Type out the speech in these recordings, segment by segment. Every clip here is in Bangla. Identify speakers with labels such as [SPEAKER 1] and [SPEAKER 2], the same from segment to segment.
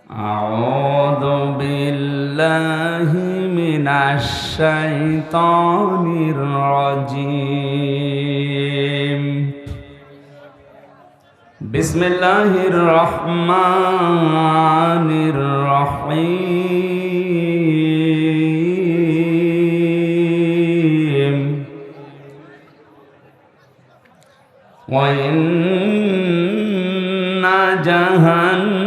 [SPEAKER 1] أعوذ بالله من الشيطان الرجيم بسم الله الرحمن الرحيم وإن جهنم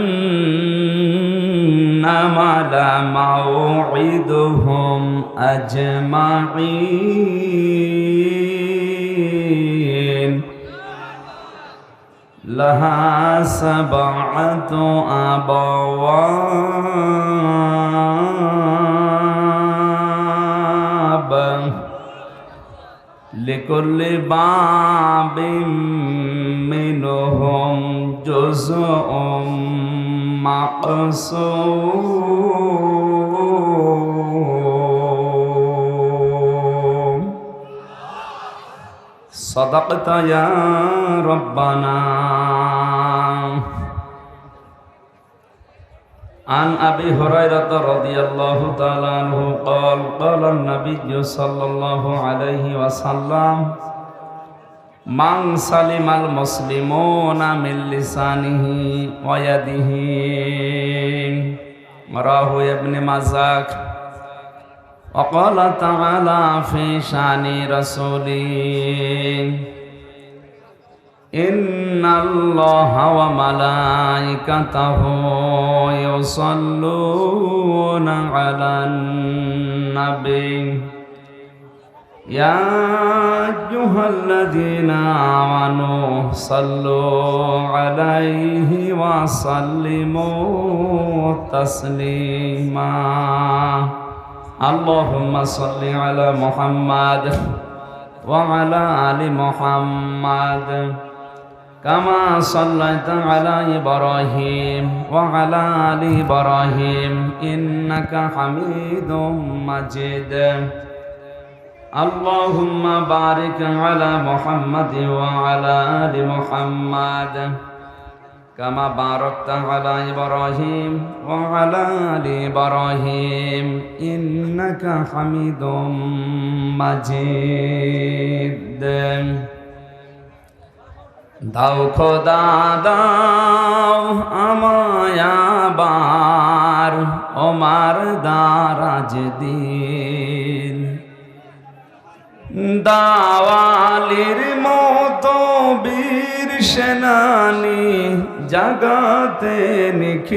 [SPEAKER 1] لموعدهم أجمعين لها سبعة أبواب لكل باب منهم جزء مقسوم صدقت يا ربنا. عن أبي هريرة رضي الله تعالى عنه قال قال النبي صلى الله عليه وسلم من سلم المسلمون من لسانه ويده رواه ابن ماجه. وقال تعالى في شأن رسوله إن الله وملائكته يصلون على النبي يا أيها الذين آمنوا صلوا عليه وسلموا تسليما. اللهم صل على محمد وعلى آل محمد كما صليت على إبراهيم وعلى آل إبراهيم إنك حميد مجيد. اللهم بارك على محمد وعلى آل محمد كما باركت على إبراهيم وعلى آل إبراهيم إنك حميد مجيد. দাও খোদা দাও আমায় আবার ওমার দারাজ দিন দাওয়ালির মতো বীর সেনানি জাগাতে নিখিল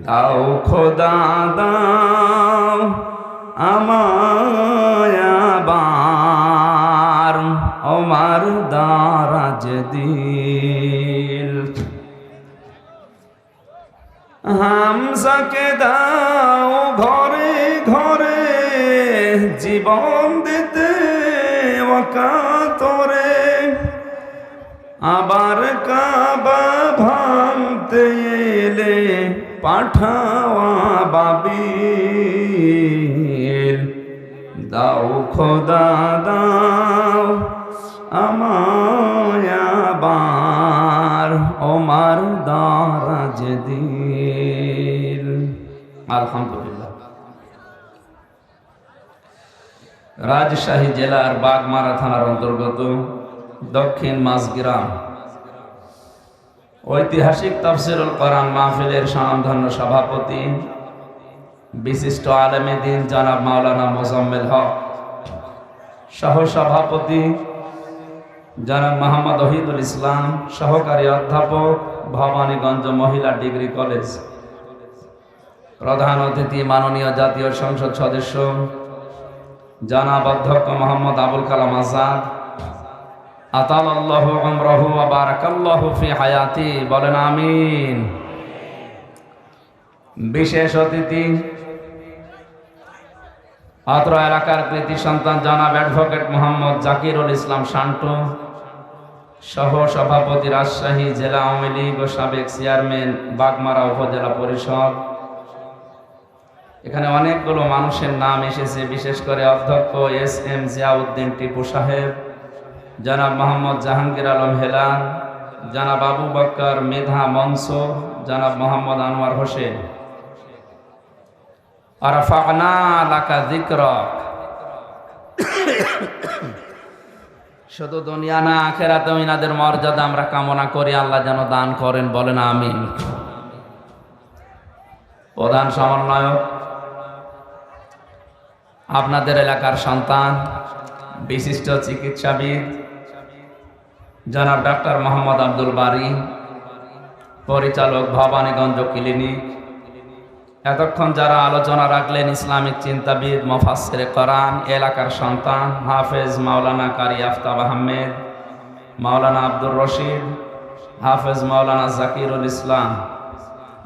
[SPEAKER 1] দাও খোদা দাও আমায় আবার ওমার দারাজ দিল হামজাকে দাও ঘরে ঘরে জীবন দিতে ওয়াকাতরে আবার কাবা ভাঙতে এলে পাঠাওয়া বাবিল দাও খোদা দাও আমায় আবার ওমার দারাজ দিল। আলহামদুলিল্লাহ। রাজশাহী জেলার বাগমারা থানার অন্তর্গত দক্ষিণ মাঝগ্রাম ঐতিহাসিক তাফসীরুল কোরআন মাহফিলের স্বনামধন্য সভাপতি বিশিষ্ট আলেমে দ্বীন জনাব মাওলানা মোজাম্মেল হক, সহ সভাপতি জনাব মোহাম্মদ ওহিদুল ইসলাম, সহকারী অধ্যাপক ভবানীগঞ্জ মহিলা ডিগ্রি কলেজ, প্রধান অতিথি মাননীয় জাতীয় সংসদ সদস্য জনাব অধ্যক্ষ মোহাম্মদ আবুল কালাম আজাদ, আতালাল্লাহু উমরাহু ওয়া বারাকাল্লাহু ফি হায়াতি, বলেন আমিন। বিশেষ অতিথি অত্র এলাকার কৃতি সন্তান জনাব অ্যাডভোকেট মোহাম্মদ জাকিরুল ইসলাম শান্টু, সহ সভাপতি রাজশাহী জেলা আওয়ামী লীগ ও সাবেক চেয়ারম্যান বাগমারা উপজেলা পরিষদ। এখানে অনেকগুলো মানুষের নাম এসেছে, বিশেষ করে অধ্যক্ষ এস এম জিয়াউদ্দিন টিপু সাহেব, জনাব মোহাম্মদ জাহাঙ্গীর আলম হেলাল, জনাব আবু বকর মেধা মঞ্চ, জনাব মোহাম্মদ আনোয়ার হোসেন। আরফা'না লাকা যিকরাক, শুধু দুনিয়া না আখিরাতেও ইনাদের মর্যাদা আমরা কামনা করি, আল্লাহ যেন দান করেন, বলেন আমিন। প্রধান সমন্বয়ক আপনাদের এলাকার সন্তান, বিশিষ্ট চিকিৎসাবিদ জনাব ডাক্তার মোহাম্মদ আব্দুল বারী, পরিচালক ভবানীগঞ্জ ক্লিনিক। এতক্ষণ যারা আলোচনা রাখলেন ইসলামিক চিন্তাবিদ, মুফাসসিরে কোরআন, এলাকার সন্তান হাফেজ মাওলানা কারি আফতাব আহমেদ, মাওলানা আব্দুর রশিদ, হাফেজ মাওলানা জাকিরুল ইসলাম,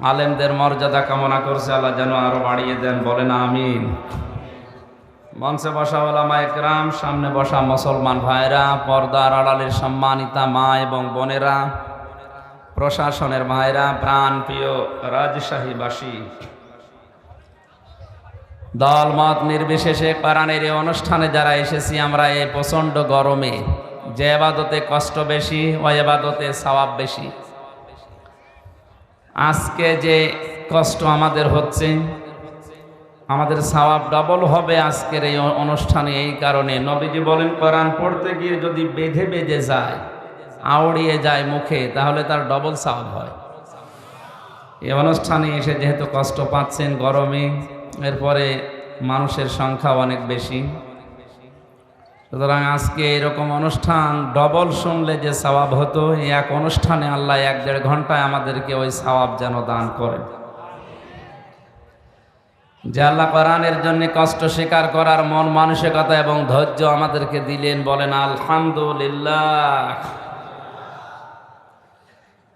[SPEAKER 1] আলেমদের মর্যাদা কামনা করছে আল্লাহ যেন আরো বাড়িয়ে দেন, বলেন আমিন। মঞ্চে বসা ওলামা একরাম, সামনে বসা মুসলমান ভাইরা, পর্দার আড়ালের সম্মানিতা মা এবং বোনেরা, প্রশাসনের ভাইরা, প্রাণ প্রিয় রাজশাহীবাসী, দল মত নির্বিশেষে কোরআনের এই অনুষ্ঠানে যারা এসেছি আমরা এই প্রচণ্ড গরমে, যে ইবাদতে কষ্ট বেশি ওই ইবাদতে সওয়াব বেশি। আজকে যে কষ্ট আমাদের হচ্ছে, আমাদের সওয়াব ডবল হবে আজকের এই অনুষ্ঠানে। এই কারণে নবীজি বলেন, কোরআন পড়তে গিয়ে যদি বেঁধে বেঁধে যায়, আউড়িয়ে যায় মুখে, তাহলে তার ডবল সওয়াব হয়। এই অনুষ্ঠানে এসে যেহেতু কষ্ট পাচ্ছেন গরমে, এরপরে মানুষের সংখ্যা অনেক বেশি, সুতরাং আজকে এরকম অনুষ্ঠান ডবল শুনলে যে সওয়াব হতো, এক অনুষ্ঠানে আল্লাহ 1-1.5 ঘন্টায় আমাদেরকে ওই সওয়াব যেন দান করেন। যে আল্লাহ কোরআনের জন্য কষ্ট স্বীকার করার মন মানসিকতা এবং ধৈর্য আমাদেরকে দিলেন, বলেন আলহামদুলিল্লাহ।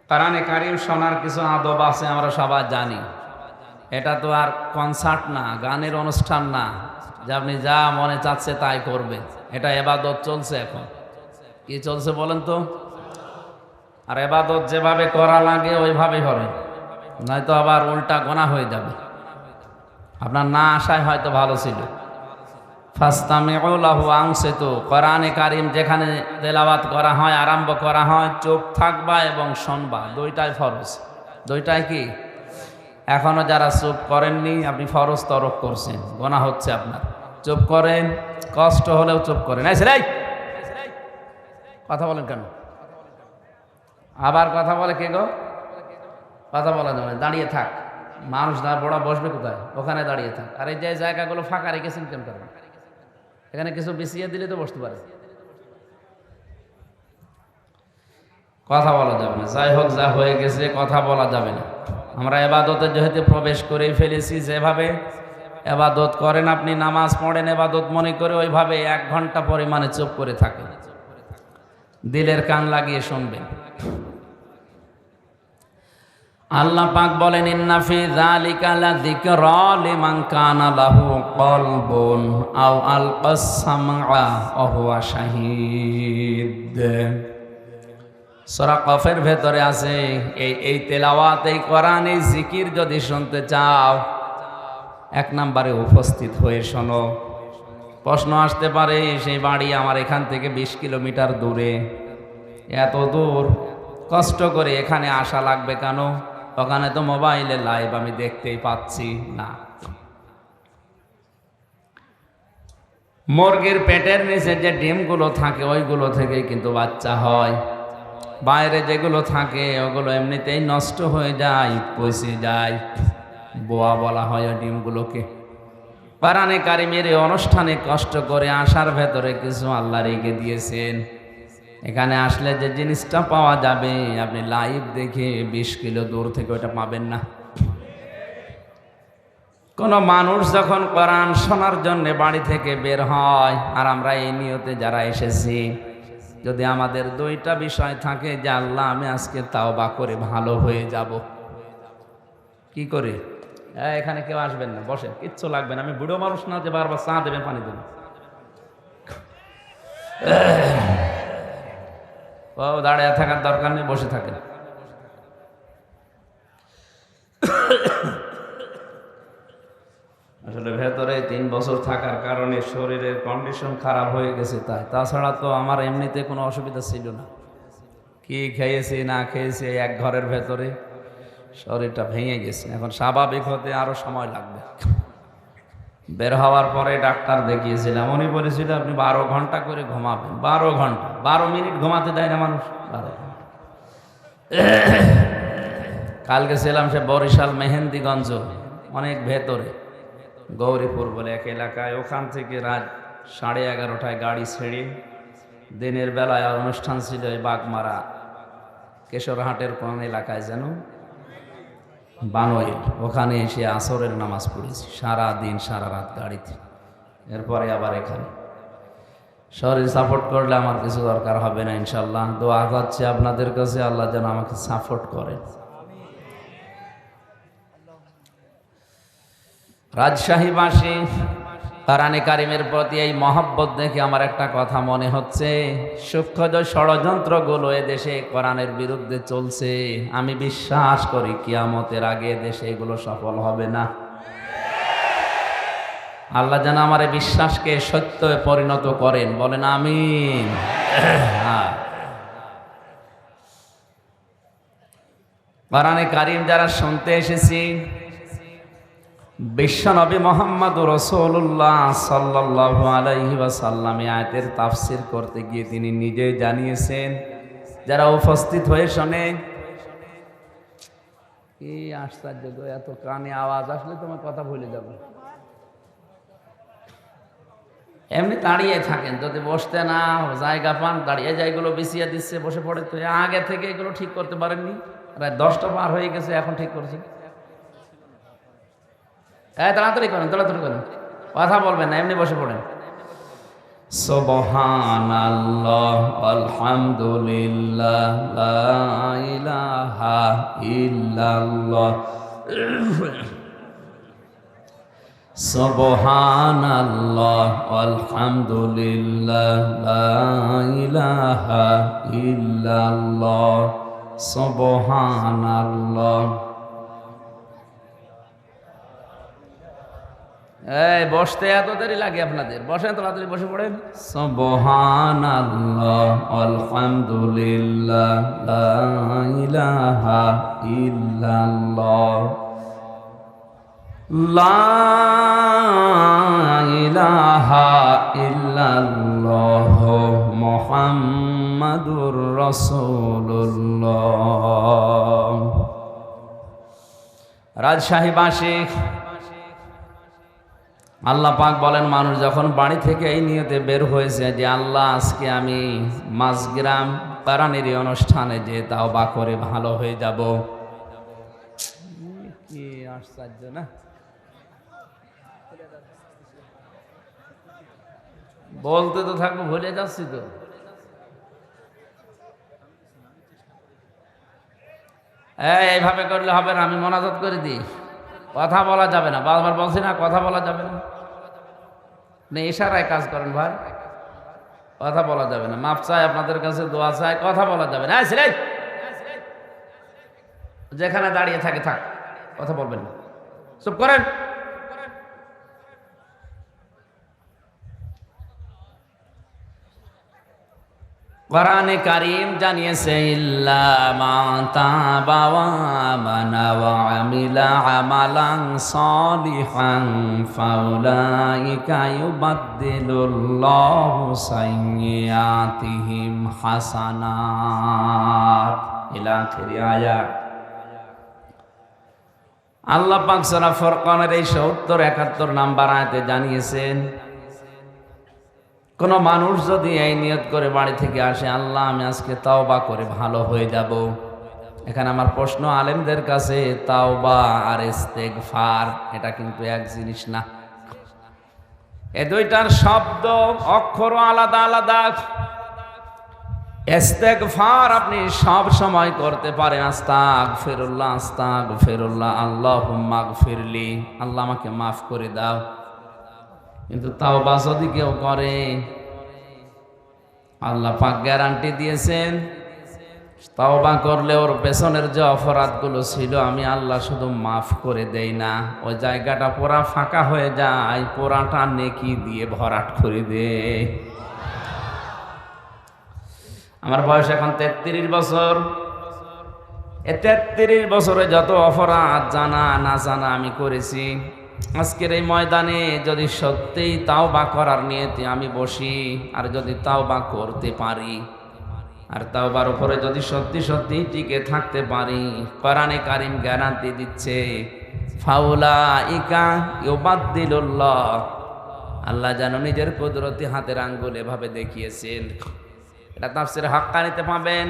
[SPEAKER 1] কোরআনে কারীম শোনার কিছু আদব আছে, আমরা সবাই জানি। এটা তো আর কনসার্ট না, গানের অনুষ্ঠান না যে আপনি যা মনে চাচ্ছে তাই করবেন। এটা ইবাদত চলছে। এখন কি চলছে বলেন তো? আর ইবাদত যেভাবে করা লাগে ওইভাবেই হবে, নয়তো আবার উল্টা গোনা হয়ে যাবে। আপনার না আসায় হয়তো ভালো ছিল। ফাস্তামিউ লাহু ওয়া আনসিতু, কোরআনে কারীম যেখানে তেলাওয়াত করা হয়, আরম্ভ করা হয়, চুপ থাকবা এবং শুনবা, দুইটাই ফরজ। দুইটাই কি? এখনো যারা চুপ করেননি, আপনি ফরজ তরক করছেন, গোনা হচ্ছে আপনার। চুপ করেন, কষ্ট হলেও চুপ করেন। এই কথা বলেন কেন? আবার কথা বলে কে গো? কথা বলা যাবে না, দাঁড়িয়ে থাক। মানুষ না বড় বসবে কোথায়? ওখানে দাঁড়িয়ে থাক। আর এই যে জায়গাগুলো ফাঁকা রেখেছেন কেন? করবেন এখানে কিছু বিছিয়ে দিলে তো বসতে পারে। কথা বলা যাবে না। যাই হোক, যা হয়ে গেছে কথা বলা যাবে না। আমরা ইবাদতে যেহেতু প্রবেশ করে ফেলেছি, যেভাবে ইবাদত করেন আপনি, নামাজ পড়েন ইবাদত মনে করে, ওইভাবে 1 ঘন্টা পরিমাণে চুপ করে থাকেন, দিলের কান লাগিয়ে শুনবেন। আল্লাহ পাক বলেন, ইন্না ফি যালিকা লাযিকরা লিমান কানা লাহু কলবুন আও আলকাস সামআ ওয়া হুয়া শাহীদ। সূরা কফের ভেতরে আছে এই তেলাওয়াত, এই কোরআন, এই জিকির যদি শুনতে চাও, 1 নম্বরে উপস্থিত হয়ে শোনো। প্রশ্ন আসতে পারে, সেই বাড়ি আমার এখান থেকে 20 কিলোমিটার দূরে, এত দূর কষ্ট করে এখানে আসা লাগবে কেন? ওখানে তো মোবাইলে লাইভ আমি দেখতেই পাচ্ছি না। মুরগির পেটের নিচে যে ডিমগুলো থাকে ওইগুলো থেকে কিন্তু বাচ্চা হয়। বাইরে যেগুলো থাকে ওগুলো এমনিতেই নষ্ট হয়ে যায়, পচে যায়, বোয়া বলা হয় ওই ডিমগুলোকে। কোরআনে কারীমের এই অনুষ্ঠানে কষ্ট করে আসার ভেতরে কিছু আল্লাহ রেখে দিয়েছেন। এখানে আসলে যে জিনিসটা পাওয়া যাবে, আপনি লাইভ দেখে 20 কিলো দূর থেকে ওটা পাবেন না। কোনো মানুষ যখন কোরআন শোনার জন্য বাড়ি থেকে বের হয়, আর আমরা এই নিয়তে যারা এসেছি, যদি আমাদের 2টা বিষয় থাকে যে আল্লাহ আমি আজকে তাওবা করে ভালো হয়ে যাব, কি করে? এখানে কেউ আসবেন না, বসেন, কিচ্ছু লাগবে না। আমি বুড়ো মানুষ না যে বারবার চা দেবেন, পানি দেবেন। ও দাঁড়িয়ে থাকার দরকার নেই, বসে থাকেন। আসলে ভেতরে 3 বছর থাকার কারণে শরীরের কন্ডিশন খারাপ হয়ে গেছে, তাই। তাছাড়া তো আমার এমনিতে কোনো অসুবিধা ছিল না, কি খেয়েছি না খেয়েছি এক ঘরের ভেতরে শরীরটা ভেঙে গেছে। এখন স্বাভাবিক হতে আরো সময় লাগবে। বের হওয়ার পরে ডাক্তার দেখিয়েছিলাম, উনি বলেছিল আপনি 12 ঘন্টা করে ঘুমাবেন। 12 ঘন্টা, 12 মিনিট ঘুমাতে দেয় না মানুষ। 12 ঘন্টা। কালকে ছিলাম সে বরিশাল মেহেন্দিগঞ্জ, অনেক ভেতরে গৌরীপুর বলে এক এলাকায়। ওখান থেকে রাত 11:30টায় গাড়ি ছেড়ে দিনের বেলায় অনুষ্ঠান ছিল এই বাগমারা কেশরহাটের কোন এলাকায় যেন বানোয়াইল, ওখানে এসে আসরের নামাজ পড়েছি। সারা দিন সারা রাত গাড়িতে, এরপরে আবার এখানে। শরীর সাপোর্ট করলে আমার কিছু দরকার হবে না ইনশাল্লাহ। দোয়া করছি আপনাদের কাছে, আল্লাহ যেন আমাকে সাপোর্ট করেন। রাজশাহীবাসী কোরআনে কারিমের প্রতি এই মহব্বত দেখে আমার একটা কথা মনে হচ্ছে, সূক্ষ্ম যে ষড়যন্ত্রগুলো এ দেশে কোরআনের বিরুদ্ধে চলছে, আমি বিশ্বাস করি কিয়ামতের আগে দেশে এগুলো সফল হবে না। আল্লাহ যেন আমার এই বিশ্বাসকে সত্যে পরিণত করেন, বলেন আমিন। কোরআনে কারিম যারা শুনতে এসেছি, বিশ্বনবী মুহাম্মদুর রাসূলুল্লাহ সাল্লাল্লাহু আলাইহি ওয়াসাল্লাম আয়াতের তাফসীর করতে গিয়ে তিনি নিজে জানিয়েছেন, যারা উপস্থিত হয়ে শোনে। কি আশ্চর্য গো, এত কানে আওয়াজ আসলে তোমার কথা ভুলে যাবে। এমনি দাঁড়িয়ে থাকেন, যদি বসতে না জায়গা পান দাঁড়িয়ে জায়গাগুলো বিছিয়ে দিচ্ছে, বসে পড়ে। তো আগে থেকে এগুলো ঠিক করতে পারেননি? প্রায় 10টা পার হয়ে গেছে, এখন ঠিক করছি। তাড়াতাড়ি করেন, তাড়াতাড়ি করেন, কথা বলবেন না, এমনি বসে পড়েন। সুবহানাল্লাহ আলহামদুলিল্লাহ লা ইলাহা ইল্লাল্লাহ সুবহানাল্লাহ আলহামদুলিল্লাহ লা ইলাহা ইল্লাল্লাহ সুবহানাল্লাহ। এই বসতে এত দেরি লাগে আপনাদের? বসেন, তাড়াতাড়ি বসে পড়েন। সুবহানাল্লাহ আলহামদুলিল্লাহ লা ইলাহা ইল্লাল্লাহ লা ইলাহা ইল্লাল্লাহ মুহাম্মাদুর রাসূলুল্লাহ। রাজশাহীবাসী, আল্লাহ পাক বলেন, মানুষ যখন বাড়ি থেকে এই নিয়তে বের হয়েছে যে আল্লাহ আজকে আমি মাঝগ্রাম কোরআনের অনুষ্ঠানে যে তাওবা করে ভালো হয়ে যাব। কি আশ্চর্য না! বলতে তো থাকবো, ভুলে যাচ্ছি তো। এইভাবে করলে হবে না, আমি মোনাজাত করে দিই। কথা বলা যাবে না, বারবার বলছি না, কথা বলা যাবে না। ইশারায় কাজ করেন ভাই, কথা বলা যাবে না। মাফ চাই আপনাদের কাছে, দোয়া চাই, কথা বলা যাবে না। যেখানে দাঁড়িয়ে থাকে থাক, কথা বলবেন না, চুপ করেন। কোরআনে কারীম জানিয়েছে, ইল্লা মা তাবা ওয়া আমানা ওয়া আমিলা আমালান সালিহান ফাউলাইকা ইউবাদদিলুল্লাহু সাইয়্যাতিহিম হাসানাত। ইলা আখিরি আয়াত। আল্লাহ পাক সূরা ফুরকানের এই 70-71 নাম্বার আয়াতে জানিয়েছেন, কোন মানুষ যদি এই নিয়ত করে বাড়ি থেকে আসে, আল্লাহ আমি আজকে তাওবা করে ভালো হয়ে যাব। এখানে আমার প্রশ্ন আলেমদের কাছে, তাওবা আর ইস্তেগফার এটা কিন্তু এক জিনিস না। এই দুইটার শব্দ অক্ষর আলাদা আলাদা। ইস্তেগফার আপনি সব সময় করতে পারেন, আস্তাগফিরুল্লাহ আস্তাগফিরুল্লাহ, আল্লাহুম্মা গফিরলি, আল্লাহ আমাকে মাফ করে দাও। কিন্তু তাওবা যদি কেউ করে, আল্লাহ পাক গ্যারান্টি দিয়েছেন, তাওবা করলে ওর পেছনের যে অপরাধগুলো ছিল আমি আল্লাহ শুধু মাফ করে দেই না, ওই জায়গাটা পুরা ফাঁকা হয়ে যায়, পুরাটা নেকি দিয়ে ভরাট করে দেয়। আমার বয়স এখন 33 বছর। এই 33 বছরে যত অপরাধ জানা না জানা আমি করেছি, আজকের এই ময়দানে যদি সত্যিই তাওবা করার নিয়তে আমি বসি, আর যদি তাওবা করতে পারি, আর তাওবার উপরে যদি সত্যি সত্যি টিকে থাকতে পারি, কোরআনে কারীম গ্যারান্টি দিচ্ছে ফাউলাইকা ইউবাদদিলুল্লাহ, আল্লাহ যেন নিজের কুদরতি হাতের আঙ্গুল এভাবে দেখিয়েছেন। এটা তাফসীরে হাক্কানিতে পাবেন।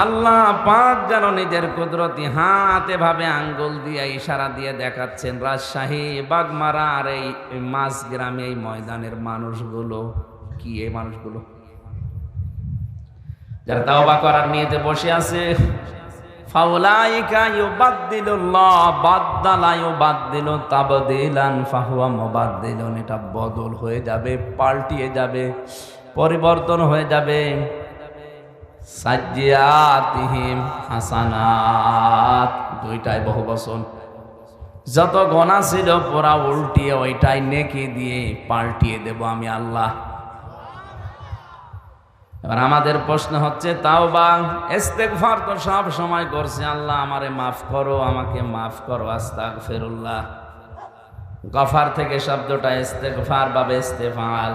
[SPEAKER 1] আল্লাহ পাক যেন নিজের কুদরতি হাতে ভাবে আঙ্গুল দিয়ে ইশারা দিয়ে দেখাচ্ছেন রাজশাহী, বাগমারা আর এই মাছ গ্রামে এই ময়দানের মানুষগুলো কি, এই মানুষগুলো যারা তাওবা করার নিয়তে বসে আছে, ফাউলাইকা ইউবাদদিলুল্লাহ বাদদালা ইউবাদদিলু তাবদীলান ফাহুয়া মুবাদদিলুন, এটা বদল হয়ে যাবে, পাল্টিয়ে যাবে, পরিবর্তন হয়ে যাবে। সাজ্জিয়াতিহিম হাসানাত, দুইটাই বহুবচন। যত গোনা ছিল পুরা উল্টিয়ে ওইটাই নেকি দিয়ে পাল্টিয়ে দেব আমি আল্লাহ। এবার আমাদের প্রশ্ন হচ্ছে তাওবা ইস্তেগফার তো সব সময় করছে, আল্লাহ আমারে মাফ করো, আমাকে মাফ করো, আস্তাগফিরুল্লাহ। গফার থেকে শব্দটা ইস্তেগফার বা ইস্তেফাল,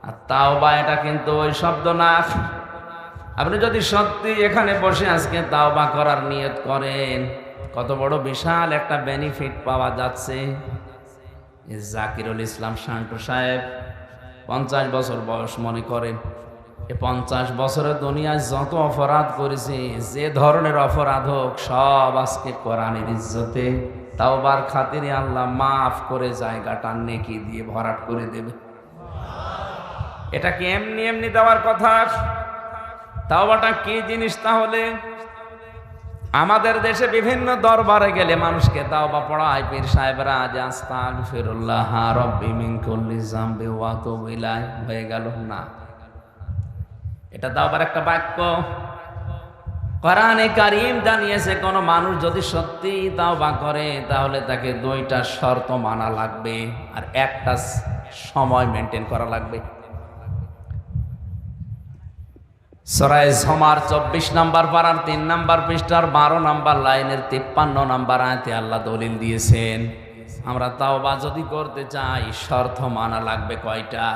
[SPEAKER 1] আর তাওবা এটা কিন্তু ওই শব্দ না। আপনি যদি সত্যি এখানে বসে আজকে তাওবা করার নিয়ত করেন, কত বড় বিশাল একটা বেনিফিট পাওয়া যাচ্ছে। জাকিরুল ইসলাম শান্ত সাহেব 50 বছর বয়স মনে করেন, এই 50 বছরে দুনিয়ায় যত অপরাধ করেছে, যে ধরনের অপরাধ হোক, সব আজকে কোরআনের ইজ্জতে তাওবার খাতিরে আল্লাহ মাফ করে জায়গাটা নেকি দিয়ে ভরাট করে দেবে। এটা কি এমনি এমনি দেওয়ার কথা? তাওবাটা কি জিনিস? তাহলে আমাদের দেশে বিভিন্ন দরবারে গেলে মানুষকে তাওবা পড়ায় পীর সাহেবরা, যে আস্তাগফিরুল্লাহ রাব্বি মিন কুল্লি যামবি ওয়া আতুবু ইলাইহি, হয়ে গেল না। এটা তাওবার একটা বাক্য। কোরআনে কারীম জানিয়েছে কোন মানুষ যদি সত্যি তাওবা করে তাহলে তাকে 2টা শর্ত মানা লাগবে, আর একটা সময় মেনটেন করা লাগবে। সূরা জুমার 24 নম্বর পারার 3 নম্বর পৃষ্ঠার 12 নম্বর লাইনের 53 নম্বর আয়াতে আল্লাহ দলিল দিয়েছেন, আমরা তাওবা যদি করতে চাই শর্ত মানা লাগবে কয়টা?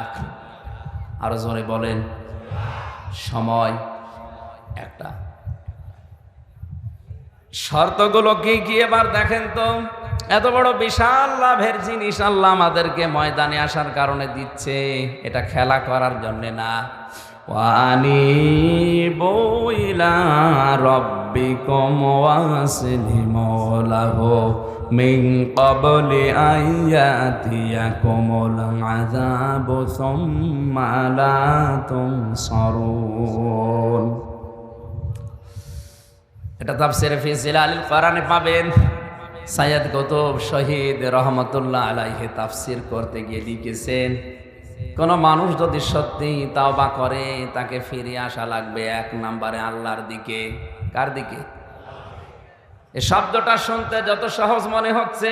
[SPEAKER 1] আরো জোরে বলেন। সময় একটা। শর্তগুলো কি কি এবার দেখেন তো। এত বড় বিশাল লাভের জিনিস আল্লাহ আমাদেরকে ময়দানে আসার কারণে দিচ্ছে, এটা খেলা করার জন্য না। ওয়ানিবু ইলা রাব্বিকুম ওয়াসলিমু লাহু মিন ক্বাবলি আইয়াতিয়াকুমুল আযাবু সুম্মা লা তুনসারুন। এটা তাফসীরে ফি জিলালিল কোরআনে পাবেন। সাইয়্যিদ কুতুব শহীদ রহমাতুল্লাহ আলাইহি তাফসীর করতে গিয়ে লিখেছেন, কোন মানুষ যদি সত্যি তাওবা করে তাকে ফিরে আসা লাগবে 1 নম্বরে আল্লাহর দিকে। কার দিকে? এই শব্দটা শুনতে যত সহজ মনে হচ্ছে,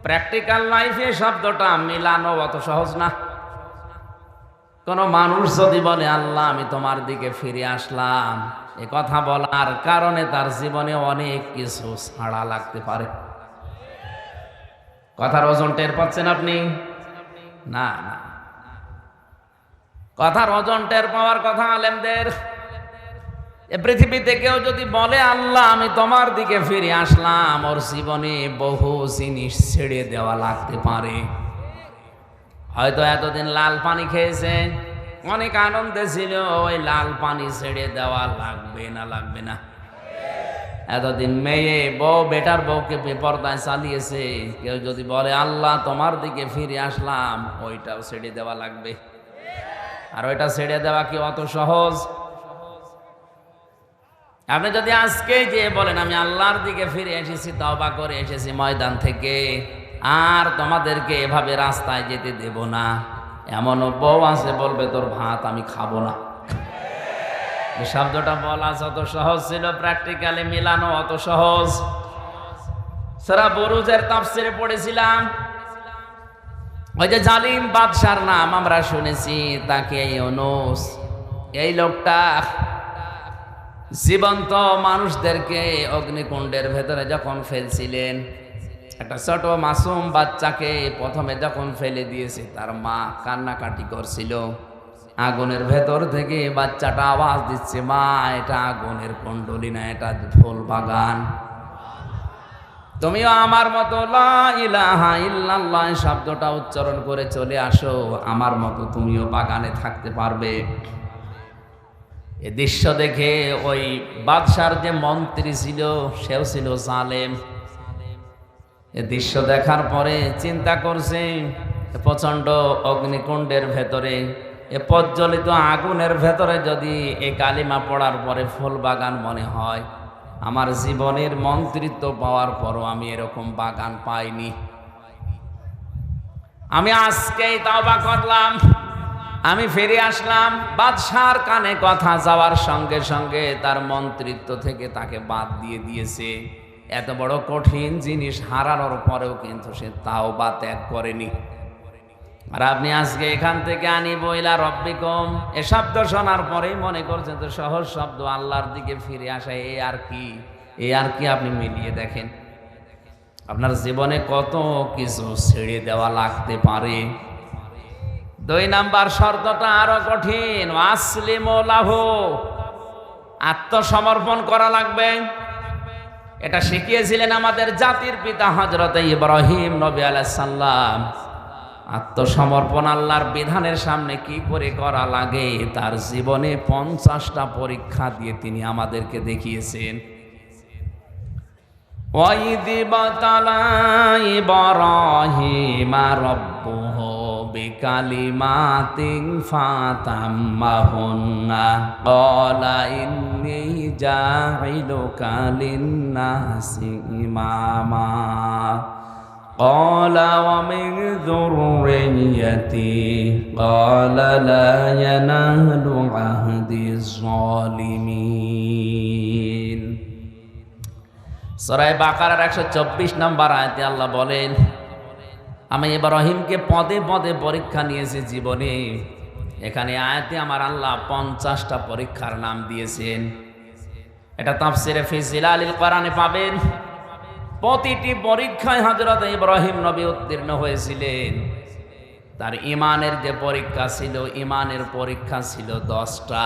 [SPEAKER 1] প্র্যাকটিক্যাল লাইফে শব্দটা মিলানো অত সহজ না। কোন মানুষ যদি বলে আল্লাহ আমি তোমার দিকে ফিরে আসলাম, এ কথা বলার কারণে তার জীবনে অনেক কিছু ছাড়া লাগতে পারে। কথার ওজন টের পাচ্ছেন আপনি? না না, কথার ওজন টের পাওয়ার কথা আলেমদের। এ পৃথিবীতে কেউ যদি বলে আল্লাহ আমি তোমার দিকে ফিরে আসলাম, ওর জীবনে বহু জিনিস ছেড়ে দেওয়া লাগতে পারে। হয়তো এতদিন লাল পানি খেয়েছে, অনেক আনন্দে ছিল, ওই লাল পানি ছেড়ে দেওয়া লাগবে না? লাগবে না? এতদিন মেয়ে বউ বেটার বউকে বেপরদায় চালিয়েছে, কেউ যদি বলে আল্লাহ তোমার দিকে ফিরে আসলাম, ওইটাও ছেড়ে দেওয়া লাগবে। আর ওইটা ছেড়ে দেওয়া কি অত সহজ? আপনি যদি আজকে যে বলেন আমি আল্লাহর দিকে ফিরে এসেছি, তওবা করে এসেছি ময়দান থেকে, আর তোমাদেরকে এভাবে রাস্তায় যেতে দেব না, এমনও বউ আছে বলবে তোর ভাত আমি খাবো না। এই শব্দটা বলা যত সহজ ছিল, প্র্যাকটিক্যালি মিলানো অত সহজ। সূরা বুরুজের তাফসীরে পড়েছিলাম, ওই যে জালিম বাদশার নাম আমরা শুনেছি, তাকে ইউনূস এই লোকটা জীবন্ত মানুষদেরকে অগ্নিকুণ্ডের ভেতরে যখন ফেলছিলেন, একটা ছোট মাসুম বাচ্চাকে প্রথমে যখন ফেলে দিয়েছে, তার মা কান্নাকাটি করছিল। আগুনের ভেতর থেকে বাচ্চাটা আওয়াজ দিচ্ছে, মা এটা আগুনের কুণ্ডলী না, এটা ফুল বাগান। তুমিও আমার মতো লা ইলাহা ইল্লাল্লাহ শব্দটা উচ্চারণ করে চলে আসো, আমার মতো তুমিও বাগানে থাকতে পারবে। এ দৃশ্য দেখে ওই বাদশার যে মন্ত্রী ছিল, সেও ছিল জালেম। এ দৃশ্য দেখার পরে চিন্তা করছে, প্রচন্ড অগ্নিকুণ্ডের ভেতরে, এ প্রজ্বলিত আগুনের ভেতরে যদি এই কালিমা পড়ার পরে ফুল বাগান মনে হয়, আমার জীবনের মন্ত্রিত্ব পাওয়ার পরও আমি এরকম বাগান পাইনি। আমি আজকেই তওবা করলাম, আমি ফিরে আসলাম। বাদশার কানে কথা যাওয়ার সঙ্গে সঙ্গে তার মন্ত্রিত্ব থেকে তাকে বাদ দিয়ে দিয়েছে। এত বড় কঠিন জিনিস হারানোর পরেও কিন্তু সে তাওবা ত্যাগ করেনি। আর আপনি আজকে এখান থেকে আনিব ইলা রব্বিকুম, এ শব্দ শোনার পরেই মনে করছেন তো সহজ শব্দ, আল্লাহর দিকে ফিরে আসা, এই আর কি আপনি মিলিয়ে দেখেন আপনার জীবনে কত কিছু ছেড়ে দেওয়া লাগতে পারে। 2 নাম্বার শর্তটা আরো কঠিন, আসলিমু লাহু, আত্মসমর্পণ করা লাগবে। এটা শিখিয়েছিলেন আমাদের জাতির পিতা হযরত ইব্রাহিম নবী আলাইহিস সালাম। আত্মসমর্পণ আল্লাহর বিধানের সামনে কি করে করা লাগে, তার জীবনে 50টা পরীক্ষা দিয়ে তিনি আমাদেরকে দেখিয়েছেন। وَإِذِ ابْتَلَى إِبْرَاهِيمَ رَبُّهُ بِكَلِمَاتٍ فَأَتَمَّهُنَّ قَالَ إِنِّي جَاعِلُكَ لِلنَّاسِ إِمَامًا قَالَ وَمِنْ ذُرِّيَّتِي قَالَ لَا يَنَالُ عَهْدِي الظَّالِمِينَ। সূরা বাকারার 124 নম্বর আয়াতে আল্লাহ বলেন, আমি ইব্রাহিমকে পদে পদে পরীক্ষা নিয়েছি জীবনে। এখানে আয়াতে আমার আল্লাহ 50টা পরীক্ষার নাম দিয়েছেন। এটা তাফসিরে ফি জিলালিল কোরআনে পাবেন। প্রতিটি পরীক্ষায় হযরত ইব্রাহিম নবী উত্তীর্ণ হয়েছিলেন। তার ঈমানের যে পরীক্ষা ছিল, ঈমানের পরীক্ষা ছিল 10টা,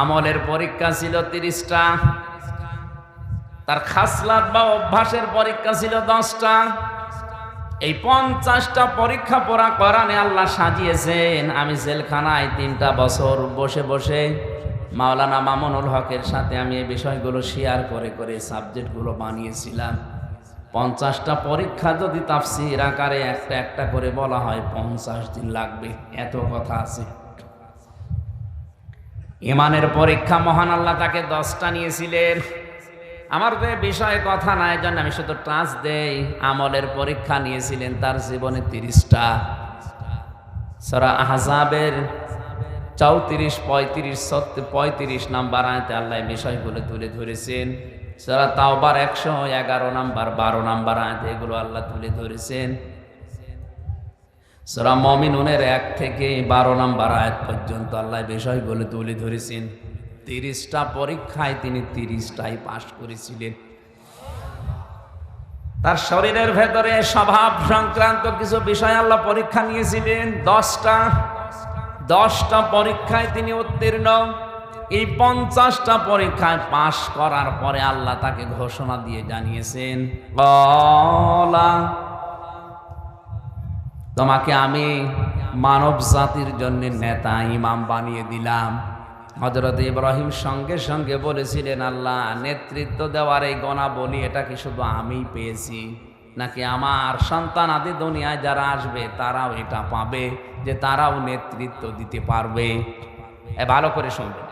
[SPEAKER 1] আমলের পরীক্ষা ছিল 30টা, তার খাসলাত বা অভ্যাসের পরীক্ষা ছিল 10টা। এই 50টা পরীক্ষা পড়া কোরআনে আল্লাহ সাজিয়েছেন। আমি জেলখানায় 3টা বছর বসে বসে মাওলানা মামুনুল হকের সাথে আমি এই বিষয়গুলো শেয়ার করে করে সাবজেক্টগুলো বানিয়েছিলাম। 50টা পরীক্ষা যদি তাফসীর আকারে একটা একটা করে বলা হয় 50 দিন লাগবে, এত কথা আছে। ঈমানের পরীক্ষা মহান আল্লাহ তাকে 10টা নিয়েছিলেন। আমার তো বিষয়ে কথা নাই, জন্য আমি শুধু টাচ দেই। আমলের পরীক্ষা নিয়েছিলেন তার জীবনে 30টা। সূরা আহজাবের 34, 35, 35 নাম্বার আয়াতে আল্লাহ বিষয়গুলো তুলে ধরেছেন। সূরা তাওবার 111 নাম্বার, 12 নাম্বার আয়াতে এগুলো আল্লাহ তুলে ধরেছেন। সূরা মুমিনুনের 1 থেকে 12 নাম্বার আয়াত পর্যন্ত আল্লাহ বিষয়গুলো তুলে ধরেছেন। 30টা পরীক্ষায় তিনি 30টাই পাশ করেছিলেন। তার শরীরের ভেতরে স্বভাব সংক্রান্ত কিছু বিষয় আল্লাহ পরীক্ষা নিয়েছিলেন 10টা পরীক্ষায় তিনি উত্তীর্ণ। এই 50টা পরীক্ষায় পাশ করার পরে আল্লাহ তাকে ঘোষণা দিয়ে জানিয়েছেন, তোমাকে আমি মানব জাতির জন্য নেতা ইমাম বানিয়ে দিলাম। হযরত ইব্রাহিম সঙ্গে সঙ্গে বলেছিলেন, আল্লাহ নেতৃত্ব দেওয়ার এই গুণাবলী এটা কি শুধু আমিই পেয়েছি, নাকি আমার সন্তান আদি দুনিয়ায় যারা আসবে তারাও এটা পাবে, যে তারাও নেতৃত্ব দিতে পারবে? ভালো করে শুনবেন।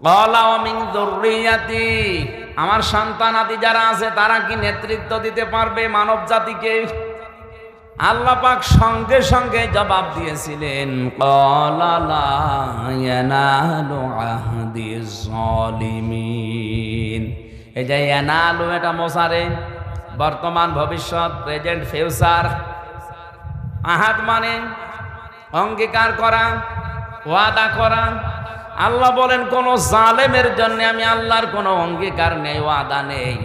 [SPEAKER 1] ক্বালা ওয়া মিন যুররিয়াতি, আমার সন্তান আদি যারা আছে তারা কি নেতৃত্ব দিতে পারবে মানব জাতিকে? আল্লাহ পাক সঙ্গে সঙ্গে জবাব দিয়েছিলেন, ক্বালা লা ইয়ানালু আহদিজ জালিমিন। এই যে ইয়ানালু, এটা মোসারে, বর্তমান ভবিষ্যৎ, প্রেজেন্ট ফিউচার। আহাদ মানে অঙ্গীকার করা, ওয়াদা করা। আল্লাহ বলেন কোন জালেমের জন্য আমি আল্লাহর কোনো অঙ্গীকার নেই, ওয়াদা নেই।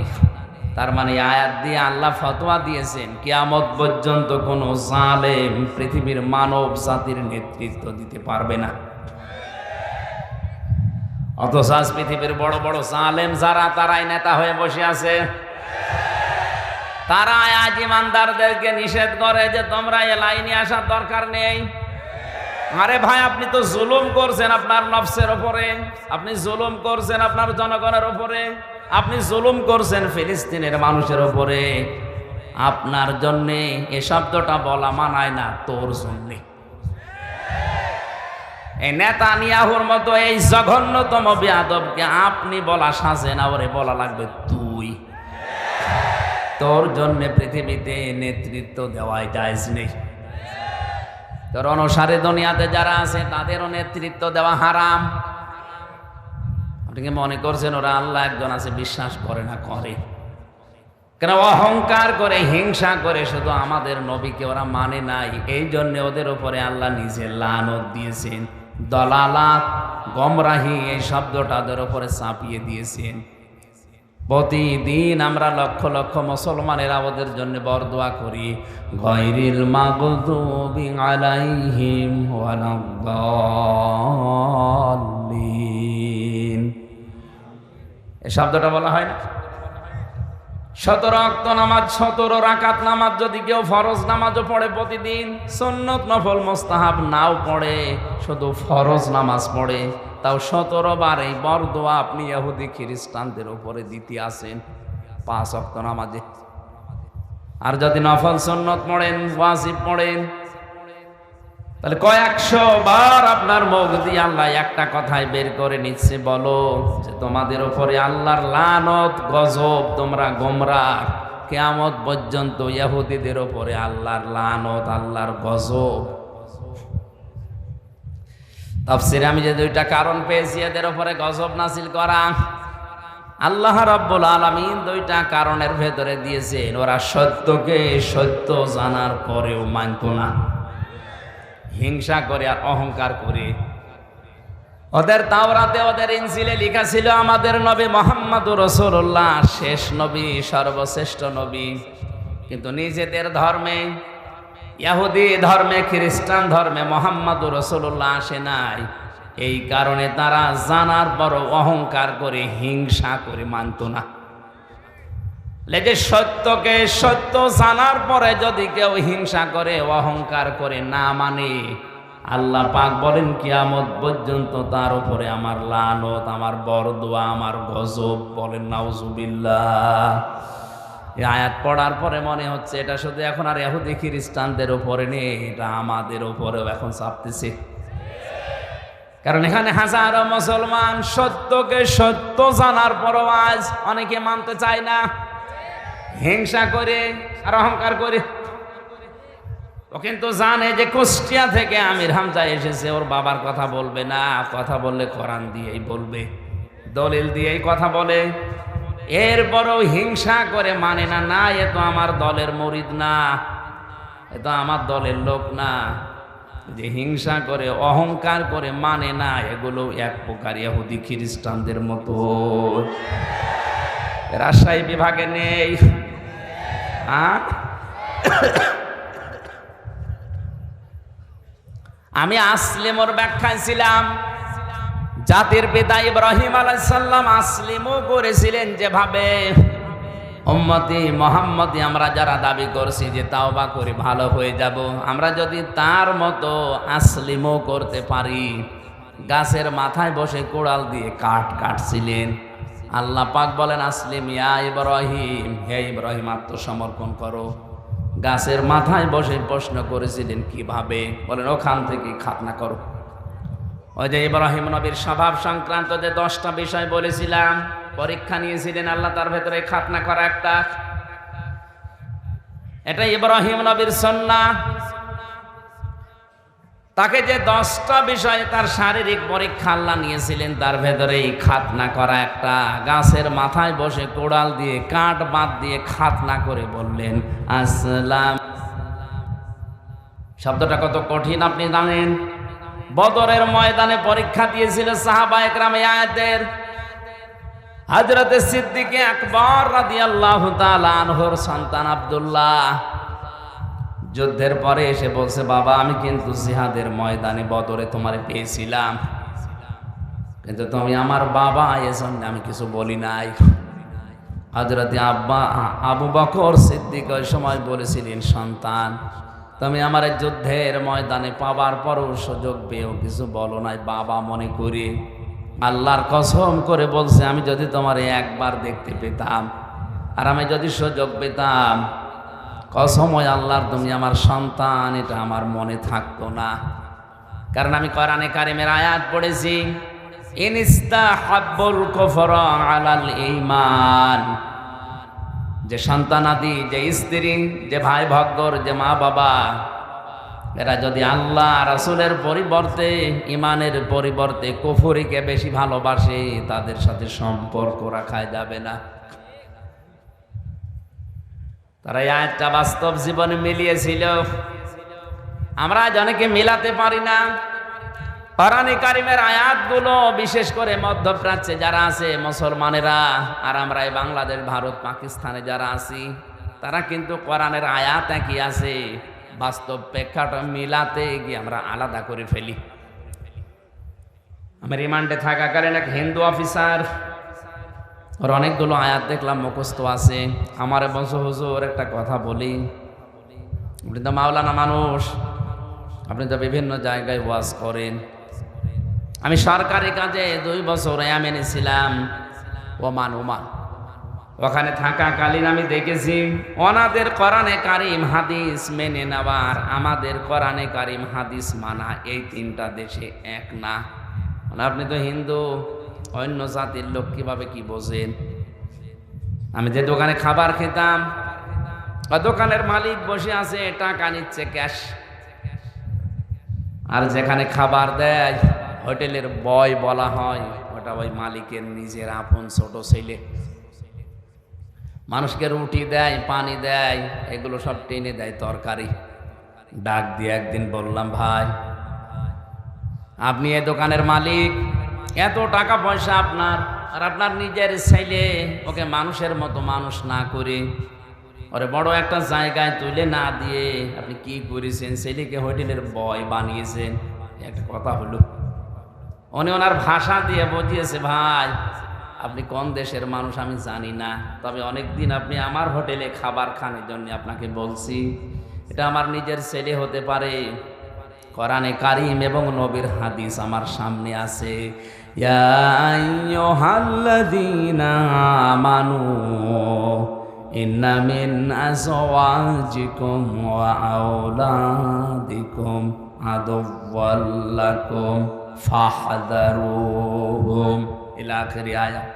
[SPEAKER 1] তার মানে আয়াত দিয়ে আল্লাহ ফতোয়া দিয়েছেন কিয়ামত পর্যন্ত কোন জালেম পৃথিবীর মানব জাতির নেতৃত্ব দিতে পারবে না। অথচ আজ পৃথিবীর বড় বড় জালেম যারা, তারাই নেতা হয়ে বসে আছে। তারা আজ ইমানদারদেরকে নিষেধ করে যে তোমরা এ লাইনে আসার দরকার নেই। আরে ভাই, আপনি তো জুলুম করছেন আপনার নফসের উপরে, আপনি জুলুম করছেন আপনার জনগণের উপরে, আপনি জুলুম করছেন ফিলিস্তিনের মানুষের উপরে। আপনার জন্যে এ শব্দটা বলা মানায় না, তোর জন্যে। এই নেতানিয়াহুর মতো এই জঘন্যতম বেয়াদবকে আপনি বলা সাজে না, ওরে বলা লাগবে তুই। তোর জন্য পৃথিবীতে নেতৃত্ব দেওয়াই জায়েজ নেই। তোর অনুসারে দুনিয়াতে যারা আছে তাদেরও নেতৃত্ব দেওয়া হারাম। আপনি কি মনে করছেন ওরা আল্লাহ একজন আছে বিশ্বাস করে না? করে। কেন? অহংকার করে, হিংসা করে শুধু আমাদের নবীকে ওরা মানে নাই। এই জন্য ওদের উপরে আল্লাহ নিজে লানত দিয়েছেন। দলালাত, গমরাহি, এই শব্দটা ওদের উপরে চাপিয়ে দিয়েছেন। প্রতিদিন আমরা লক্ষ লক্ষ মুসলমানেরা ওদের জন্য বরদোয়া করি, গায়রিল মাগদুবি আলাইহিম ওয়ালাদ-দাল্লিন। এই শব্দটা বলা হয় না? 17 ওয়াক্ত নামাজ, 17 রাকাত নামাজ যদি কেউ ফরজ নামাজও পড়ে প্রতিদিন, সুন্নত নফল মুস্তাহাব নাও পড়ে, শুধু ফরজ নামাজ পড়ে, তাও 17 বার এই বরদোয়া আপনি ইহুদি খ্রিস্টানদের উপরে দিতে আসেন 5 ওয়াক্ত নামাজে। আর যদি নফল সুন্নত পড়েন, ওয়াজিব পড়েন, তাহলে কয়েকশো বার আপনার মুখ দিয়ে আল্লাহ একটা কথাই বের করে নিচ্ছে, বলো যে তোমাদের উপরে আল্লাহর লানত, গজব, তোমরা গোমরাহ। কিয়ামত পর্যন্ত ইহুদিদের উপরে আল্লাহর লানত, আল্লাহর গজব। তাফসীরে আমি যে 2টা কারণ পেয়েছি এদের উপরে গজব নাযিল করা, আল্লাহ রাব্বুল আলামিন 2টা কারণের ভেতরে দিয়েছেন। ওরা সত্যকে সত্য জানার পরেও মানত না, হিংসা করে আর অহংকার করে। ওদের তাওরাতে, ওদের ইনজিলে লেখা ছিল আমাদের নবী মুহাম্মদুর রাসূলুল্লাহ শেষ নবী, সর্বশ্রেষ্ঠ নবী। কিন্তু নিজেদের ধর্মে, ইহুদি ধর্মে, খ্রিস্টান ধর্মে মুহাম্মদুর রাসূলুল্লাহ আসে নাই। এই কারণে তারা জানার পর অহংকার করে, হিংসা করে মানত না। যে সত্যকে সত্য জানার পরে যদি কেউ হিংসা করে, অহংকার করে, না মানে, আল্লাহ পাক বলেন কিয়ামত পর্যন্ত তার উপরে আমার লানত, আমার বরদোয়া, আমার গজব। বলেন নাউজুবিল্লাহ। এই আয়াত পড়ার পরে মনে হচ্ছে এটা শুধু এখন আর ইহুদি খ্রিস্টানদের উপরে নেই, এটা আমাদের উপরেও এখন চাপতেছে। কারণ এখানে হাজারো মুসলমান সত্যকে সত্য জানার পরও আজ অনেকে মানতে চায় না, হিংসা করে আর অহংকার করে। ও কিন্তু জানে যে কুষ্টিয়া থেকে আমির হামজা এসেছে, ওর বাবার কথা বলবে না, কথা বললে কোরআন দিয়েই বলবে, দলিল দিয়েই কথা বলে। এরপরও হিংসা করে মানে না, না এ তো আমার দলের মুরিদ না, এ তো আমার দলের লোক না। যে হিংসা করে, অহংকার করে মানে না, এগুলো এক প্রকার ইহুদি খ্রিস্টানদের মতো। রাজশাহী বিভাগে নেই। আমি আসলিমর ব্যাখ্যায় ছিলাম। জাতির পিতা ইব্রাহিম আলাইহিস সালাম আসলিমও করেছিলেন যেভাবে। উম্মতি মুহাম্মদি আমরা যারা দাবি করছি যে তাওবা করে ভালো হয়ে যাব, আমরা যদি তার মতো আসলিমও করতে পারি। গাছের মাথায় বসে কোড়াল দিয়ে কাঠ কাটছিলেন। আল্লাহ পাক বলেন আসলিম ইয়া ইব্রাহিম, হে ইব্রাহিম আত্মসমর্পণ করো। গাছের মাথায় বসে প্রশ্ন করেছিলেন কিভাবে? বলেন ওখান থেকে খাতনা করো। ওই যে ইব্রাহিম নবীর স্বভাব সংক্রান্ত যে 10টা বিষয় বলেছিলাম, পরীক্ষা নিয়েছিলেন আল্লাহ, তার ভেতরে খাতনা করা একটা। এটা ইব্রাহিম নবীর সুন্নাহ। তাকে যে 10টা বিষয়ে তার শারীরিক পরীক্ষা আল্লাহ নিয়েছিলেন, তার ভেতরে এই খাতনা করা একটা। গাছের মাথায় বসে কোড়াল দিয়ে কাঠ বাদ দিয়ে খাতনা করে বললেন আসলাম। শব্দটা কত কঠিন আপনি জানেন? বদরের ময়দানে পরীক্ষা দিয়েছিল সাহাবায়ে কেরাম এই আয়াতের। হযরতে সিদ্দিক আকবর রাদিয়াল্লাহু তাআলা আনহুর সন্তান আব্দুল্লাহ যুদ্ধের পরে এসে বলছে, বাবা আমি কিন্তু জিহাদের ময়দানে বদরে তোমারে পেয়েছিলাম, কিন্তু তুমি আমার বাবা, এজন্য আমি কিছু বলি নাই। হযরতে আবু বকর সিদ্দিক ওই সময় বলেছিলেন, সন্তান তুমি আমার যুদ্ধের ময়দানে পাবার পরও সুযোগ পেয়েও কিছু বলো নাই বাবা মনে করি। আল্লাহর কসম করে বলছে, আমি যদি তোমার একবার দেখতে পেতাম আর আমি যদি সুযোগ পেতাম, কসম হয় আল্লাহর, তুমি আমার সন্তান, এটা আমার মনে থাকতো না। কারণ আমি কোরআনে কারিমের আয়াত পড়েছি, ইনস্তাহাব্বুল কুফরা আলাল ঈমান, যে সন্তানাদি, যে স্ত্রী, যে ভাই ভগ্গর, যে মা বাবা, এরা যদি আল্লাহ রাসূলের পরিবর্তে, ইমানের পরিবর্তে কুফরিকে বেশি ভালোবাসে, তাদের সাথে সম্পর্ক রাখা যাবে না। তারা এই আয়াতটা বাস্তব জীবনে মিলিয়েছিল, আমরা অনেকে মিলাতে পারি না। কোরআনে কারিমের আয়াতগুলো বিশেষ করে মধ্যপ্রাচ্যে যারা আছে মুসলমানেরা, আর আমরা এই বাংলাদেশ, ভারত, পাকিস্তানে যারা আছি, তারা কিন্তু কোরআনের আয়াত একই আছে, বাস্তব প্রেক্ষাপট মিলাতে গিয়ে আমরা আলাদা করে ফেলি। আমি রিমান্ডে থাকাকালীন এক হিন্দু অফিসার, ওর অনেকগুলো আয়াত দেখলাম মুখস্থ আছে। আমার বংশ হুজুর একটা কথা বলি, আপনি তো মাওলানা মানুষ, আপনি তো বিভিন্ন জায়গায় ওয়াজ করেন, আমি সরকারি কাজে 2 বছর ইয়ামেনে ছিলাম, ওমান, ওখানে থাকাকালীন আমি দেখেছি ওনাদের কোরআনে কারিম হাদিস মেনে নেওয়ার, আমাদের কোরআনে কারিম হাদিস মানা, এই 3টা দেশে এক না। মানে আপনি তো হিন্দু, অন্য জাতির লোক, কিভাবে কি বোঝেন? আমি যে দোকানে খাবার খেতাম, দোকানের মালিক বসে আছে, টাকা নিচ্ছে ক্যাশ, আর যেখানে খাবার দেয় হোটেলের বয় বলা হয়, ওটা ওই মালিকের নিজের আপন ছোট ছেলে। মানুষকে রুটি দেয়, পানি দেয়, এগুলো সব টেনে দেয় তরকারি। ডাক দিয়ে একদিন বললাম, ভাই আপনি এই দোকানের মালিক, এত টাকা পয়সা আপনার, আর আপনার নিজের ছেলে, ওকে মানুষের মতো মানুষ না করে ওরে বড় একটা জায়গায় তুলে না দিয়ে আপনি কি করেছেন? ছেলেকে হোটেলের বয় বানিয়েছেন। একটা কথা হলো, উনি ওনার ভাষা দিয়ে বুঝিয়েছে, ভাই আপনি কোন দেশের মানুষ আমি জানি না, তবে অনেকদিন আপনি আমার হোটেলে খাবার খানের জন্য আপনাকে বলছি, এটা আমার নিজের ছেলে হতে পারে। কোরআনে কারিম এবং নবীর হাদিস আমার সামনে আছে, ইয়া আইয়ুহাল্লাযীনা আমানু ইন্না মিন আজওয়াজিকুম ওয়া আওলাদিকুম আদুওয়াল লাকুম ফাহযারুহুম ইলা আখিরি আয়াত।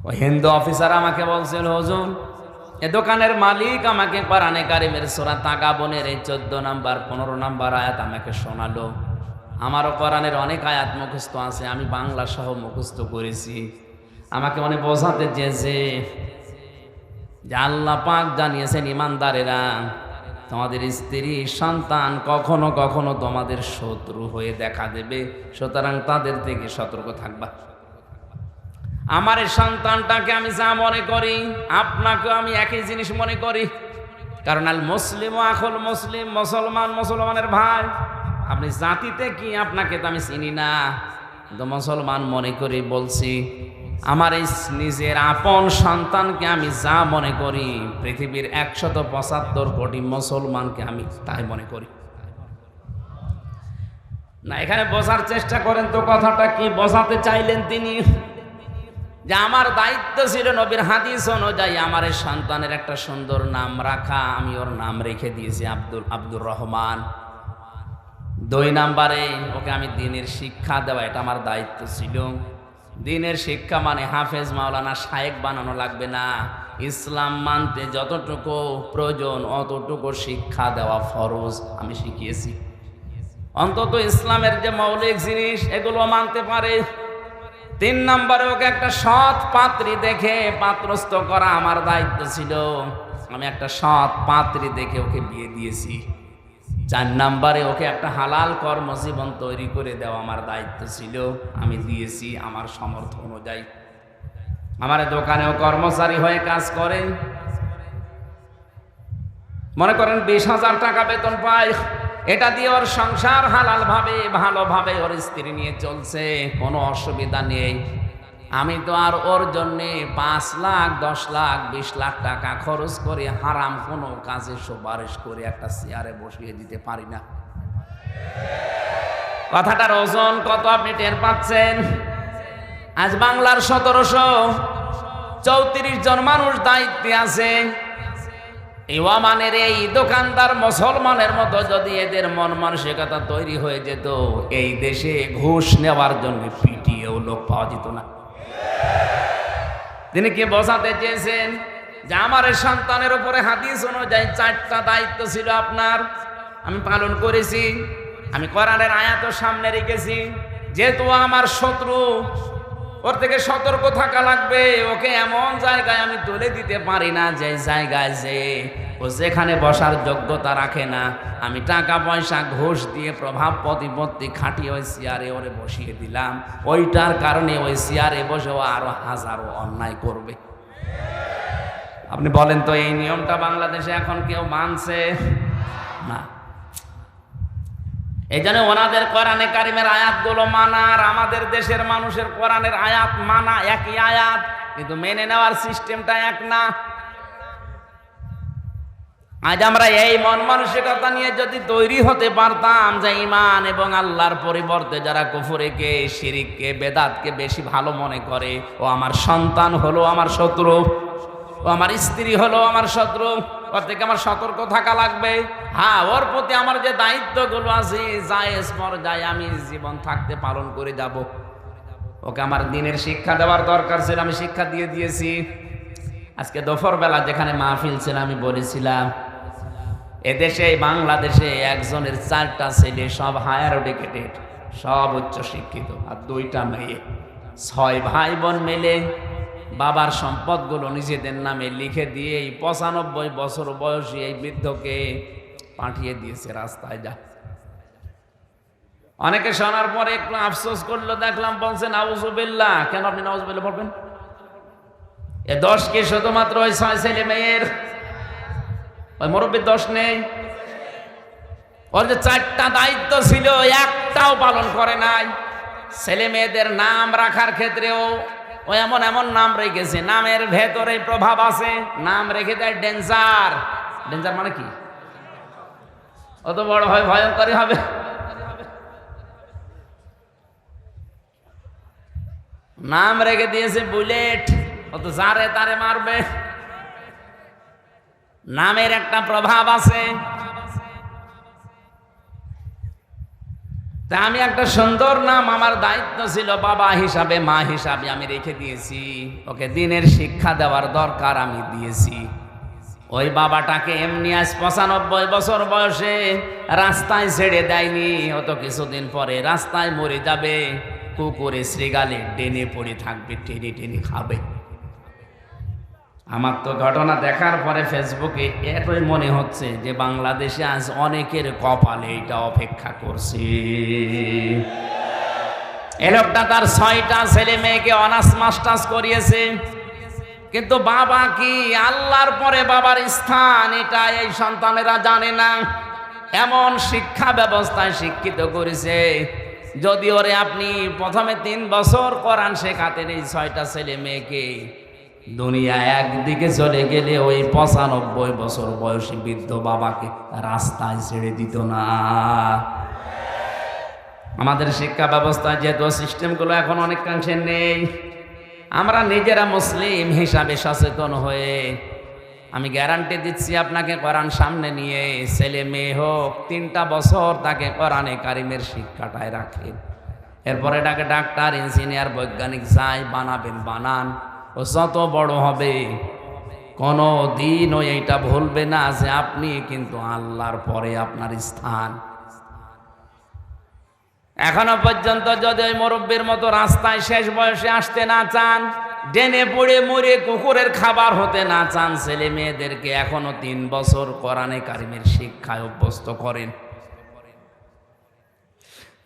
[SPEAKER 1] ওই হিন্দু অফিসার আমাকে বলছিল, হুজুর এ দোকানের মালিক আমাকে কোরআনে কারিমের সূরা তাগাবনের এই 14 নাম্বার 15 নাম্বার আয়াত আমাকে শোনালো। আমারও কোরআনের অনেক আয়াত মুখস্থ আছে, আমি বাংলা সহ মুখস্থ করেছি। আমাকে মনে বোঝাতে চেয়েছে যে আল্লাহ পাক জানিয়েছেন, ইমানদারেরা তোমাদের স্ত্রী সন্তান কখনো কখনো তোমাদের শত্রু হয়ে দেখা দেবে, সুতরাং তাদের থেকে সতর্ক থাকবা। আমার এই সন্তানটাকে আমি যা মনে করি, আপনাকেও আমি একই জিনিস মনে করি, কারণ আল মুসলিম আখুল মুসলিম, মুসলমান মুসলমানের ভাই। আপনি জাতিতে কি, আপনাকে তো আমি চিনি না, কিন্তু মুসলমান মনে করি বলছি। আমার এই নিজের আপন সন্তানকে আমি যা মনে করি, পৃথিবীর 175 কোটি মুসলমানকে আমি তাই মনে করি না। এখানে বোঝার চেষ্টা করেন তো, কথাটা কি বোঝাতে চাইলেন তিনি? যে আমার দায়িত্ব ছিল নবীর হাদিস অনুযায়ী আমার এই সন্তানের একটা সুন্দর নাম রাখা, আমি ওর নাম রেখে দিয়েছি আব্দুর রহমান। 2 নাম্বারে ওকে আমি দ্বীনের শিক্ষা দেওয়া, এটা আমার দায়িত্ব ছিল। দ্বীনের শিক্ষা মানে হাফেজ মাওলানা শায়েখ বানানো লাগবে না, ইসলাম মানতে যতটুকু প্রয়োজন অতটুকু শিক্ষা দেওয়া ফরজ আমি শিখিয়েছি। অন্তত ইসলামের যে মৌলিক জিনিস এগুলো মানতে পারে। 3 নম্বরে ওকে একটা সৎ পাত্রী দেখে পাত্রস্থ করা আমার দায়িত্ব ছিল। আমি একটা সৎ পাত্রী দেখে ওকে বিয়ে দিয়েছি। 4 নম্বরে ওকে একটা হালাল কর্মজীবন তৈরি করে দেওয়া আমার দায়িত্ব ছিল, আমি দিয়েছি আমার সামর্থ্য অনুযায়ী। আমার দোকানেও কর্মচারী হয়ে কাজ করে, মনে করেন 20,000 টাকা বেতন পায়, এটা দিয়ে ওর সংসার হালাল ভাবে ভালোভাবে ওর স্ত্রী নিয়ে চলছে, কোনো অসুবিধা নেই। আমি তো আর ওর জন্যে 5 লাখ 10 লাখ 20 লাখ টাকা খরচ করে হারাম কোনো কাজে সুপারিশ করে একটা চেয়ারে বসিয়ে দিতে পারি না। কথাটার ওজন কত আপনি টের পাচ্ছেন? আজ বাংলার 1734 জন মানুষ দায়িত্বে আছে। এই ওমানের এই দোকানদার মুসলমানের মতো যদি এদের মন মানসিকতা তৈরি হয়ে যেত, এই দেশে ঘুষ নেওয়ার জন্য পিটিয়েও লোক পাওয়া যেত না। তিনি কি বোঝাতে চেয়েছেন? যে আমার সন্তানের উপরে হাদিস অনুযায়ী 4টা দায়িত্ব ছিল আপনার, আমি পালন করেছি। আমি কোরআনের আয়াতও সামনে রেখেছি। যেহেতু আমার শত্রু, ওর থেকে সতর্ক থাকা লাগবে। ওকে এমন জায়গায় আমি তুলে দিতে পারি না যে জায়গায় যে ও যেখানে বসার যোগ্যতা রাখে না। আমি টাকা পয়সা ঘুষ দিয়ে প্রভাব প্রতিপত্তি খাটিয়ে ওই চেয়ারে ওরে বসিয়ে দিলাম। ওইটার কারণে ওই চেয়ারে বসেও আরো হাজারো অন্যায় করবে। আপনি বলেন তো, এই নিয়মটা বাংলাদেশে এখন কেউ মানছে না? এই জন্য ওনাদের কোরআনে কারিমের আয়াতগুলো মানা আর আমাদের দেশের মানুষের কোরআনের আয়াত মানা একই আয়াত, কিন্তু মেনে নেওয়ার সিস্টেমটা এক না। আজ আমরা এই মন মানসিকতা নিয়ে যদি তৈরি হতে পারতাম যে ঈমান এবং আল্লাহর পরিবর্তে যারা কুফরিকে, শিরিককে, বেদাতকে বেশি ভালো মনে করে, ও আমার সন্তান হলো আমার শত্রু, ও আমার স্ত্রী হলো আমার শত্রু, ওর থেকে আমার সতর্ক থাকা লাগবে। হ্যাঁ, ওর প্রতি আমার যে দায়িত্বগুলো আছে জায়েজ পর্যায়ে আমি জীবন থাকতে পালন করে যাব। ওকে আমার দিনের শিক্ষা দেওয়ার দরকার ছিল, আমি শিক্ষা দিয়ে দিয়েছি। আজকে দুপুর বেলা যেখানে মাহফিল ছিল আমি বলেছিলাম, এদেশে বাংলাদেশে একজনের 4টা ছেলে, সব হায়ার এডুকেটেড, সব উচ্চ শিক্ষিত, আর 2টা মেয়ে। 6 ভাই বোন মিলে বাবার সম্পদগুলো নিজেদের নামে লিখে দিয়ে এই 95 বছর বয়সী এই বৃদ্ধকে পাঠিয়ে দিয়েছে রাস্তায়। যা অনেকে শোনার পরে একটু আফসোস করলো, দেখলাম বলছে নাউজুবিল্লাহ। কেন আপনি নাউজুবিল্লাহ বলবেন? এ দোষ কি শুধুমাত্র ওই 6 ছেলে মেয়ের? ওই মুরব্বীর দোষ নেই? ওর যে 4টা দায়িত্ব ছিল একটাও পালন করে নাই। ছেলে মেয়েদের নাম রাখার ক্ষেত্রেও ও এমন এমন নাম রেখেছে, নামের ভেতরে প্রভাব আছে। নাম রেখে দেয় ডেঞ্জার। ডেঞ্জার মানে কি? অত বড় হয় ভয়ঙ্করী হবে। নাম রেখে দিয়েছে বুলেট, ও তো যারে তারে মারবে। নামের একটা প্রভাব আছে। তা আমি একটা সুন্দর নাম, আমার দায়িত্ব ছিল বাবা হিসাবে, মা হিসাবে আমি রেখে দিয়েছি। ওকে দিনের শিক্ষা দেওয়ার দরকার, আমি দিয়েছি। ওই বাবাটাকে এমনি আজ 95 বছর বয়সে রাস্তায় ছেড়ে দেয়নি। ও তো কিছুদিন পরে রাস্তায় মরে যাবে, কুকুরে শ্রীগালে ডেনে পড়ে থাকবে, টেনে টেনে খাবে। আমার তো ঘটনা দেখার পরে ফেসবুকে এতই মনে হচ্ছে যে বাংলাদেশে আজ অনেকের কপালে এটা অপেক্ষা করছে। এ লোকটা তার 6টা ছেলে মেয়েকে অনার্স মাস্টার্স করিয়েছে, কিন্তু বাবা কি, আল্লাহর পরে বাবার স্থান, এটা এই সন্তানেরা জানে না। এমন শিক্ষা ব্যবস্থায় শিক্ষিত করেছে, যদি ওরে আপনি প্রথমে 3 বছর কোরআন শেখাতেন এই 6টা ছেলে মেয়েকে, দুনিয়া একদিকে চলে গেলে ওই 95 বছর বয়সী বৃদ্ধ বাবাকে রাস্তায় ছেড়ে দিত না। আমাদের শিক্ষা ব্যবস্থায় যেহেতু সিস্টেমগুলো এখন অনেকাংশে নেই, আমরা নিজেরা মুসলিম হিসাবে সচেতন হয়ে, আমি গ্যারান্টি দিচ্ছি আপনাকে, কোরআন সামনে নিয়ে ছেলে মেয়ে হোক 3টা বছর তাকে কোরআনে কারিমের শিক্ষাটায় রাখেন। এরপরে তাকে ডাক্তার, ইঞ্জিনিয়ার, বৈজ্ঞানিক যাই বানাবেন বানান। ও যত বড় হবে কোনো দিনও এইটা ভুলবে না যে আপনি কিন্তু আল্লাহর পরে আপনার স্থান। এখনো পর্যন্ত যদি ওই মুরব্বীর মতো রাস্তায় শেষ বয়সে আসতে না চান, ডেনে পড়ে মরে কুকুরের খাবার হতে না চান, ছেলে মেয়েদেরকে এখনো 3 বছর কোরআনে কারিমের শিক্ষায় অভ্যস্ত করেন।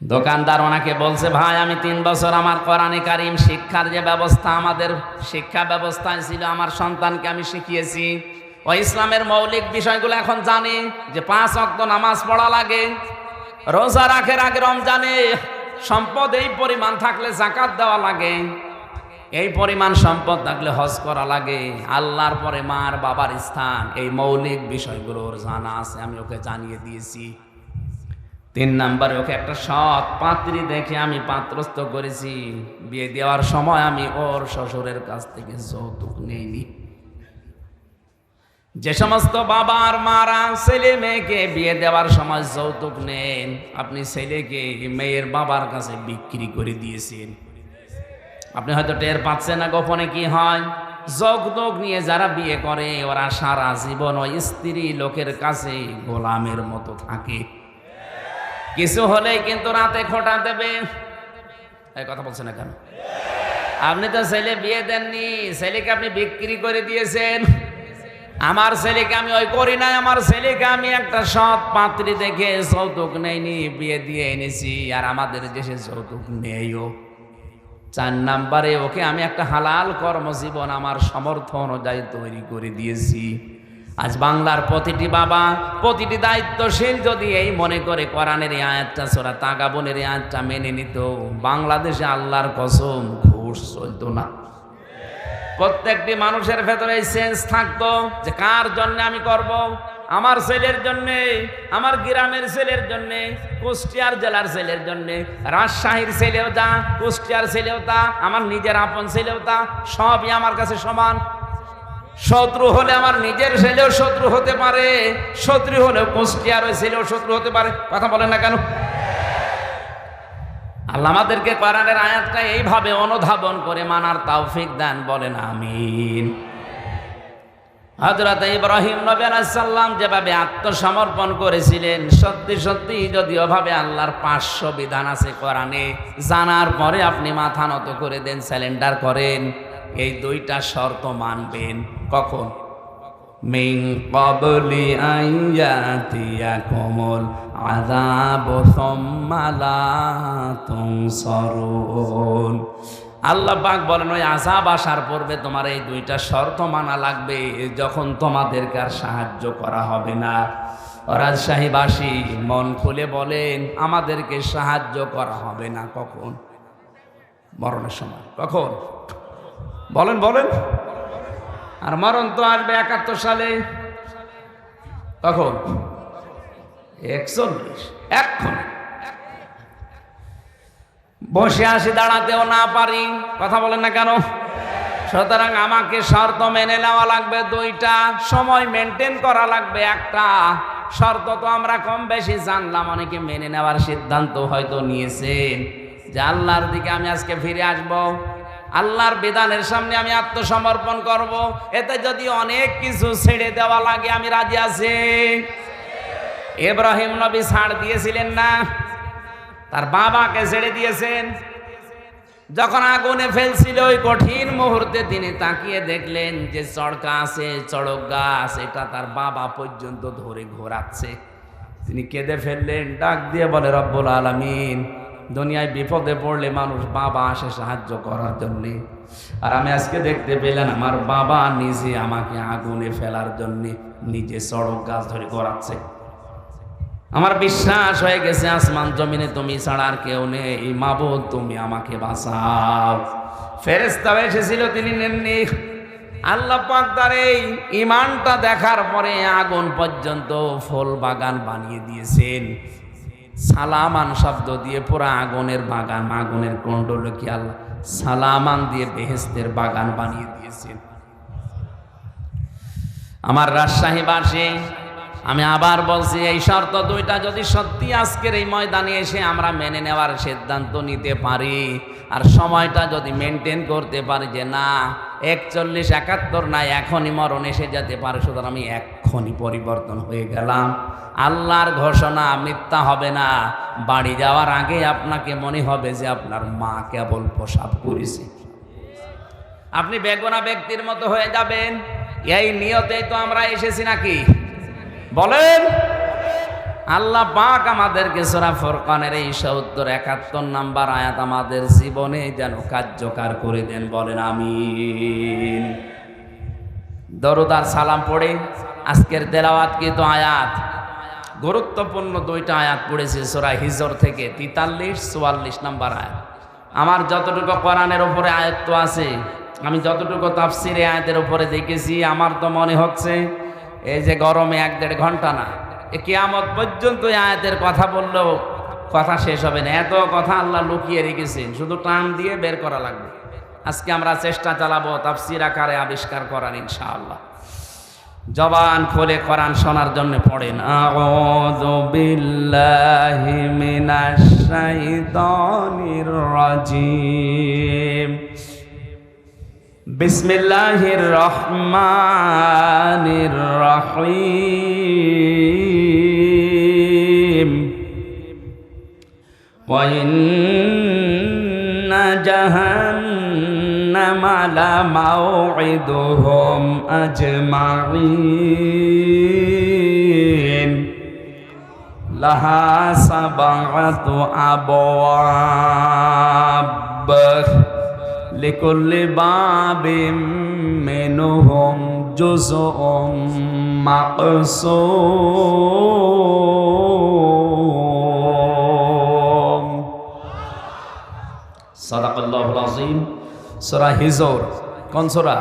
[SPEAKER 1] দোকানদার ওনাকে বলছে, ভাই আমি 3 বছর আমার কোরআনে কারিম শিক্ষার যে ব্যবস্থা আমাদের শিক্ষা ব্যবস্থায় ছিল, আমার সন্তানকে আমি শিখিয়েছি। ও ইসলামের মৌলিক বিষয়গুলো এখন জানে, যে 5 ওয়াক্ত নামাজ পড়া লাগে, রোজা রাখার আগে রমজানে সম্পদ এই পরিমাণ থাকলে যাকাত দেওয়া লাগে, এই পরিমাণ সম্পদ থাকলে হজ করা লাগে, আল্লাহর পরে মার বাবার স্থান, এই মৌলিক বিষয়গুলোর জানা আছে, আমি ওকে জানিয়ে দিয়েছি। 3 নম্বরে ওকে একটা সৎ পাত্রী দেখে আমি পাত্রস্থ করেছি। বিয়ে দেওয়ার সময় আমি ওর শ্বশুরের কাছ থেকে যৌতুক নেইনি। যে সমস্ত বাবা আর মারা ছেলে মেয়েকে বিয়ে দেওয়ার সময় যৌতুক নেন, আপনি ছেলেকে মেয়ের বাবার কাছে বিক্রি করে দিয়েছেন। আপনি হয়তো টের পাচ্ছেন না গোপনে কি হয়। যৌতুক নিয়ে যারা বিয়ে করে ওরা সারা জীবন ওই স্ত্রী লোকের কাছে গোলামের মতো থাকে। কিছু হলেই কিন্তু রাতে খোঁটা দেবে। এই কথা বলছেন না কেন? আপনি তো ছেলে বিয়ে দেননি, ছেলেকে আপনি বিক্রি করে দিয়েছেন। আমার ছেলেকে আমি ওই করি নাই, আমার ছেলেকে আমি একটা সৎ পাত্রী দেখে যৌতুক নেইনি, বিয়ে দিয়ে এনেছি। আর আমাদের দেশে যৌতুক নেইও। 4 নম্বরে ওকে আমি একটা হালাল কর্মজীবন আমার সামর্থ্য অনুযায়ী তৈরি করে দিয়েছি। আজ বাংলার প্রতিটি বাবা, প্রতিটি দায়িত্বশীল যদি এই মনে করে কোরআনের এই আয়াতটা, সূরা তাগাবুনের এই আয়াতটা মেনে নিত, বাংলাদেশে আল্লাহর কসম ঘুষ চলতো না। প্রত্যেকটি মানুষের ভেতরে এই সেন্স থাকতো যে কার জন্য আমি করব। আমার ছেলের জন্যে, আমার গ্রামের ছেলের জন্যে, কুষ্টিয়ার জেলার ছেলের জন্যে, রাজশাহীর ছেলেও তা, কুষ্টিয়ার ছেলেও তা, আমার নিজের আপন ছেলেও তা, সবই আমার কাছে সমান। শত্রু হলে আমার নিজের ছেলেও শত্রু হতে পারে, শত্রু হলেও কুষ্টিয়ার ওই ছেলেও শত্রু হতে পারে। কথা বলেন না কেন? আল্লাহ আমাদেরকে কোরআনের আয়াতটা এইভাবে অনুধাবন করে মানার তৌফিক দান, বলেন আমিন। হযরত ইব্রাহিম নবী আলাইহিস সালাম যেভাবে আত্মসমর্পণ করেছিলেন, সত্যি সত্যি যদি ওভাবে আল্লাহর 500 বিধান আছে কোরআনে, জানার পরে আপনি মাথা নত করে দেন, স্যালেন্ডার করেন, এই 2টা শর্ত মানবেন। কখন? মিন ক্বাবলি আইয়াতিয়াকুমুল আযাবু সুম্মা লা তুনসারুন। আল্লাহ পাক বলেন, ওই আযাব আসার পূর্বে তোমার এই 2টা শর্ত মানা লাগবে, যখন তোমাদেরকে আর সাহায্য করা হবে না। রাজশাহীবাসী মন খুলে বলেন, আমাদেরকে সাহায্য করা হবে না কখন? মরণের সময়। কখন? বলেন বলেন। আর মরণ তো আসবে 71 সালে। কখন? 41। এখন বসে আসি, দাঁড়াতেও না পারি। কথা বলেন না কেন? সুতরাং আমাকে শর্ত মেনে নেওয়া লাগবে 2টা, সময় মেনটেন করা লাগবে 1টা। শর্ত তো আমরা কম বেশি জানলাম, অনেকে মেনে নেওয়ার সিদ্ধান্ত হয়তো নিয়েছেন যে আল্লাহর দিকে আমি আজকে ফিরে আসব, আল্লাহর বিধানের সামনে আমি আত্মসমর্পণ করব। এতে যদি অনেক কিছু ছেড়ে দেওয়া লাগে আমি রাজি আছি। ইব্রাহিম নবী ছাড় দিয়েছিলেন না? তার বাবাকে ছেড়ে দিয়েছেন। যখন আগুনে ফেলছিল ওই কঠিন মুহূর্তে তিনি তাকিয়ে দেখলেন যে চড়কা আছে, চড়ক গাছ, এটা তার বাবা পর্যন্ত ধরে ঘোরাচ্ছে। তিনি কেঁদে ফেললেন, ডাক দিয়ে বলে, রব্বুল আলামিন, দুনিয়ায় বিপদে পড়লে মানুষ বাবা আসে সাহায্য করার জন্যে, আর আমি আজকে দেখতে পেলাম আমার বাবা নিজে আমাকে আগুনে ফেলার জন্যে নিজে চড়ক গাছ ধরে ঘোরাচ্ছে। আমার বিশ্বাস হয়ে গেছে আসমান জমিনে তুমি ছাড়া আর কেউ নেই, মাবুদ তুমি আমাকে বাঁচাও। ফেরেশতা এসেছিল, তিনি নেননি। আল্লাহ পাক তার এই ঈমানটা দেখার পরে আগুন পর্যন্ত ফুল বাগান বানিয়ে দিয়েছেন। সালামান শব্দ দিয়ে পুরা আগুনের বাগান, আগুনের কুণ্ডলকে আল্লাহ সালামান দিয়ে বেহেশতের বাগান বানিয়ে দিয়েছেন। আমার রাজশাহীবাসী, আমি আবার বলছি, এই শর্ত 2টা যদি সত্যি আজকের এই ময়দানে এসে আমরা মেনে নেওয়ার সিদ্ধান্ত নিতে পারি, আর সময়টা যদি মেনটেন করতে পারি যে না 41, 71 না, এখনই মরণ এসে যেতে পারে, সুতরাং আমি এক্ষুনি পরিবর্তন হয়ে গেলাম। আল্লাহর ঘোষণা মিথ্যা হবে না। বাড়ি যাওয়ার আগে আপনাকে মনে হবে যে আপনার মা কেবল প্রসাব করেছে, আপনি বেগুনা ব্যক্তির মতো হয়ে যাবেন। এই নিয়তেই তো আমরা এসেছি নাকি? বলেন। আল্লাহ পাক আমাদেরকে সূরা ফুরকানের এই ৭০-৭১ নাম্বার আয়াত আমাদের জীবনে যেন কার্যকর করে দেন, বলেন আমিন। দরুদ আর সালাম পড়ে আজকের তেলাওয়াতকৃত আয়াত, গুরুত্বপূর্ণ দুইটা আয়াত পড়েছি সূরা হিজর থেকে ৪৩-৪৪ নাম্বার আয়াত। আমার যতটুকু কোরআনের উপরে আয়াত আছে, আমি যতটুকু তাফসিরে আয়াতের উপরে দেখেছি, আমার তো মনে হচ্ছে এই যে গরমে ১-১.৫ ঘন্টা না, কিয়ামত পর্যন্ত আয়াতের কথা বললেও কথা শেষ হবে না। এত কথা আল্লাহ লুকিয়ে রেখেছেন, শুধু টান দিয়ে বের করা লাগবে। আজকে আমরা চেষ্টা চালাবো তাফসির আকারে আবিষ্কার করার, ইনশাআল্লাহ। জবান খুলে কোরআন শোনার জন্য পড়েন। আউযু বিল্লাহি মিনাশ শাইতানির রাজিম। বিসমিল্লাহির রহমানির রহিম। ওয়া ইন্না জাহান্নামা লামাউইদুহুম আজমাইন। লাহা সাবআতু আবওয়াব লিকুল্লি বাবিম মিনহুম জুজউম মাকসুম। সাদাকাল্লাহুল আযীম। সূরা হিজর, কোন সূরা?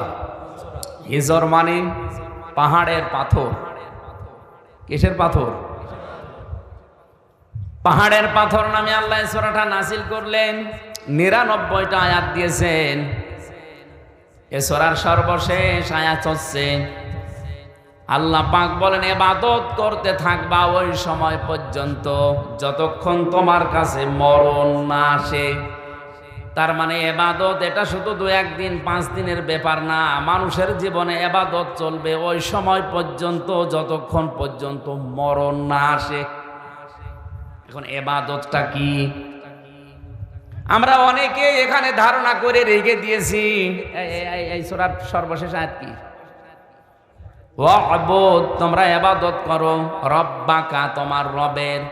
[SPEAKER 1] হিজর মানে পাহাড়ের পাথর। কিসের পাথর? পাহাড়ের পাথর নামে আল্লাহ সূরাটা নাযিল করলেন। ৯৯টা আয়াত দিয়েছেন। এ সূরার সর্বশেষ আয়াত হচ্ছে আল্লাহ পাক বলেন, ইবাদত করতে থাকবা ওই সময় পর্যন্ত যতক্ষণ তোমার কাছে মরণ না আসে। তার মানে ইবাদত এটা শুধু ২-১ দিন ৫ দিনের ব্যাপার না, মানুষের জীবনে ইবাদত চলবে ওই সময় পর্যন্ত যতক্ষণ পর্যন্ত মরণ না আসে। এখন ইবাদতটা কি? আমরা অনেকে এখানে ধারণা করে রেখে দিয়েছি। এই সূরার সর্বশেষ আয়াত কি? ওয়া'বুদ, তোমরা ইবাদত করো, রব্বাকা, তোমার রবের,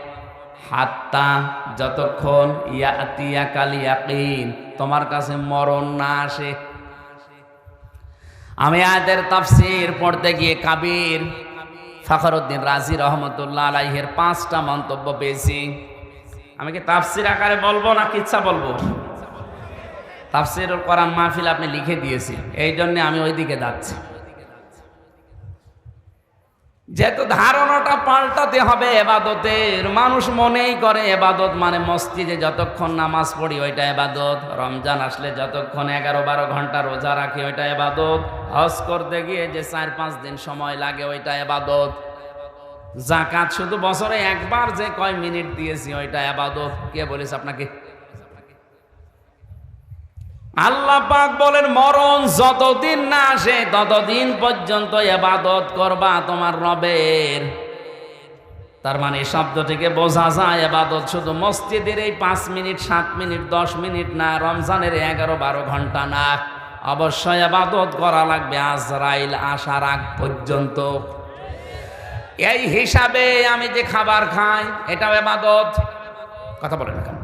[SPEAKER 1] হাত্তা, যতক্ষণ, ইয়াতিয়াকাল ইয়াকিন, তোমার কাছে মরণ না আসে। আমি আয়াতের তাফসীর পড়তে গিয়ে কাবীর ফখরুদ্দিন রাজি রহমতুল্লাহ আলাইহির ৫টা মন্তব্য পেয়েছি। আমি কি তাফসীর আকারে বলবো না কিচ্ছা বলবো? তাফসীরুল কোরআন মাহফিল আপনি লিখে দিয়েছি, এই জন্য আমি ওইদিকে যাচ্ছি। যেহেতু ধারণাটা পাল্টাতে হবে ইবাদতের। মানুষ মনেই করে ইবাদত মানে মসজিদে যতক্ষণ নামাজ পড়ি ওইটা ইবাদত, রমজান আসলে যতক্ষণ ১১-১২ ঘন্টা রোজা রাখি ওইটা ইবাদত, হজ করতে গিয়ে যে ৪-৫ দিন সময় লাগে ওইটা ইবাদত, যাকাত শুধু বছরে একবার যে কয় মিনিট দিয়েছি ওইটা ইবাদত। কে বলেছে আপনাকে? আল্লাহ পাক বলেন, মরণ যতদিন না আসে ততদিন পর্যন্ত ইবাদত করবা তোমার রবের। তার মানে শব্দ থেকে বোঝা যায় ইবাদত শুধু মসজিদের এই ৫ মিনিট ৭ মিনিট ১০ মিনিট না, রমজানের ১১-১২ ঘন্টা না, অবশ্যই ইবাদত করা লাগবে আজরাইল আসার আগ পর্যন্ত। এই হিসাবে আমি যে খাবার খাই এটাও ইবাদত। কথা বলেন না কেন?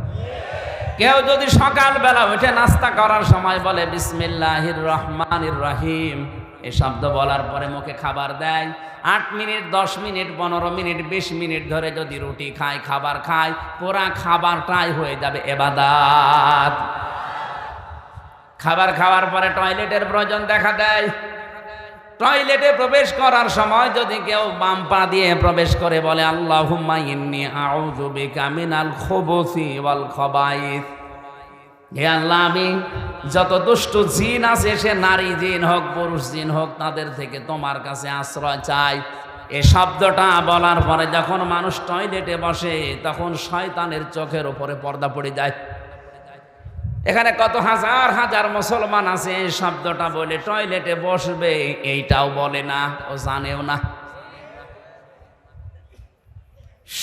[SPEAKER 1] কেউ যদি সকালবেলা উঠে নাস্তা করার সময় বলে বিসমিল্লাহির রহমানির রহিম, এই শব্দ বলার পরে মুখে খাবার দেয়, ৮ মিনিট ১০ মিনিট ১৫ মিনিট ২০ মিনিট ধরে যদি রুটি খায়, খাবার খায়, পুরা খাবারটাই হয়ে যাবে ইবাদত। খাবার খাওয়ার পরে টয়লেটের প্রয়োজন দেখা দেয়, টয়লেটে প্রবেশ করার সময় যদি কেউ বাম পা দিয়ে প্রবেশ করে বলে আল্লাহুম্মা ইন্নী আউযু বিকা মিনাল খুবুসি ওয়াল খাবাইস, হে আল্লাহ আমি যত দুষ্ট জিন আছে, সে নারী জিন হোক পুরুষ জিন হোক, তাদের থেকে তোমার কাছে আশ্রয় চাই। এই শব্দটা বলার পরে যখন মানুষ টয়লেটে বসে তখন শয়তানের চোখের উপরে পর্দা পড়ে যায়। এখানে কত হাজার হাজার মুসলমান আছে এই শব্দটা বলে টয়লেটে বসবে, এইটাও বলে না, ও জানেও না।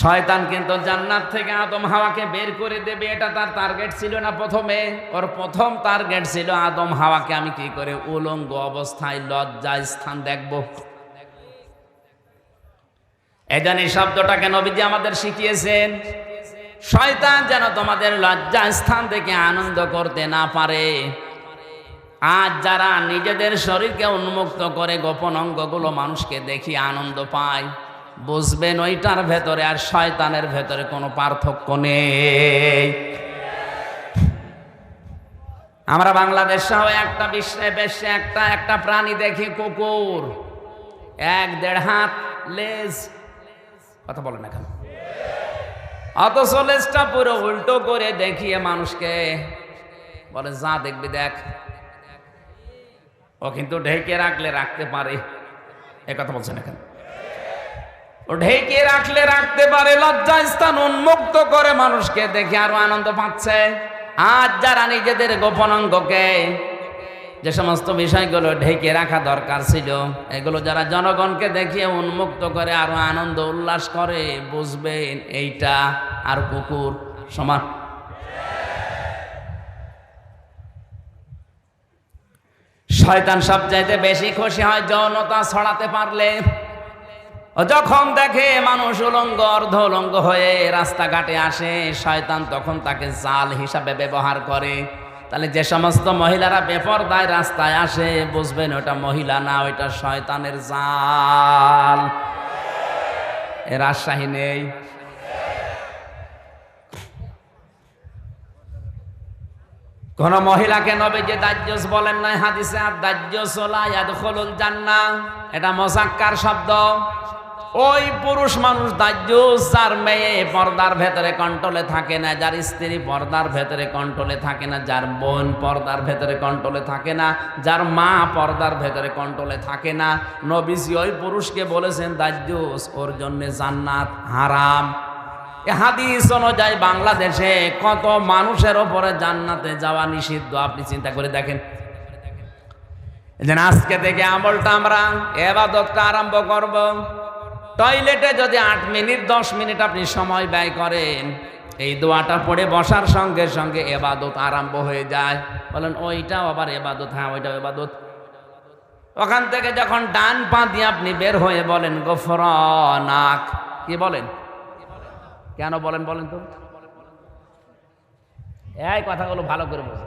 [SPEAKER 1] শয়তান কিন্তু জান্নাত থেকে আদম হাওয়াকে বের করে দেবে, এটা তার টার্গেট ছিল না। প্রথমে ওর প্রথম টার্গেট ছিল আদম হাওয়াকে আমি কি করে উলঙ্গ অবস্থায় লজ্জায় স্থান দেখব। এজন্য এই শব্দটাকে নবীজি আমাদের শিখিয়েছেন, শয়তান যেন তোমাদের লজ্জা স্থান থেকে আনন্দ করতে না পারে। আজ যারা নিজেদের শরীরকে উন্মুক্ত করে গোপন অঙ্গগুলো মানুষকে দেখিয়ে আনন্দ পায়, বুঝবেন ওইটার ভেতরে আর শয়তানের ভেতরে কোনো পার্থক্য নেই। আমরা বাংলাদেশ সহ একটা বিশ্বে একটা প্রাণী দেখি, কুকুর, 1-1.5 হাত লেজ, কথা বলেন না কেন? অথচ লেজটা পুরো উল্টো করে দেখিয়ে মানুষকে বলে যা দেখবি দেখ। ও কিন্তু ঢেকে রাখলে রাখতে পারে, এ কথা বলছে না কেন? ও ঢেকে রাখলে রাখতে পারে, লজ্জা স্থান উন্মুক্ত করে মানুষকে দেখে আরো আনন্দ পাচ্ছে। আজ যারা নিজেদের গোপন অঙ্গকে, যে সমস্ত বিষয়গুলো ঢেকে রাখা দরকার ছিল, এগুলো যারা জনগণকে দেখিয়ে উন্মুক্ত করে আরো আনন্দ উল্লাস করে, বুঝবেন এইটা আর কুকুর সমান। শয়তান সবচাইতে বেশি খুশি হয় যৌনতা ছড়াতে পারলে। ও যখন দেখে মানুষ উলঙ্গ অর্ধ উলঙ্গ হয়ে রাস্তাঘাটে আসে, শয়তান তখন তাকে জাল হিসাবে ব্যবহার করে। তাহলে যে সমস্ত মহিলারা বেপরদায় রাস্তায় আসে, বুঝবেন ওটা মহিলা না, ওইটা শয়তানের জাল। এর রাজশাহী নেই। কোন মহিলাকে নবীজি দাজ্জুস বলেন নাই হাদিসে, আর দাজ্জুস লা ইয়াদখুলুল জান্নাহ, এটা মুযাক্কার শব্দ। ওই পুরুষ মানুষ দাজ্জুস যার মেয়ে পর্দার ভেতরে কন্ট্রোলে থাকে না, যার স্ত্রী পর্দার ভেতরে কন্ট্রোলে থাকে না, যার বোন পর্দার ভেতরে কন্ট্রোলে থাকে না, যার মা পর্দার ভেতরে কন্ট্রোলে থাকে না, নবীজি ওই পুরুষকে বলেছেন দাজ্জুস, ওর জন্য জান্নাত হারাম। এ হাদিস অনুযায়ী বাংলাদেশে কত মানুষের ওপরে জান্নাতে যাওয়া নিষিদ্ধ, আপনি চিন্তা করে দেখেন। আজকে থেকে আমলটা আমরা ইবাদতটা আরম্ভ করব। টয়লেটে যদি 8 মিনিট 10 মিনিট আপনি সময় ব্যয় করেন, এই দোয়াটা পড়ে বসার সঙ্গে সঙ্গে ইবাদত আরম্ভ হয়ে যায়। বলেন ওইটাও আবার ইবাদত? হ্যাঁ, ওইটাও ইবাদত। ওখান থেকে যখন ডান পা দিয়ে আপনি বের হয়ে বলেন গফরানাক, কি বলেন? কেন বলেন বলেন তো? এই কথাগুলো ভালো করে বলুন।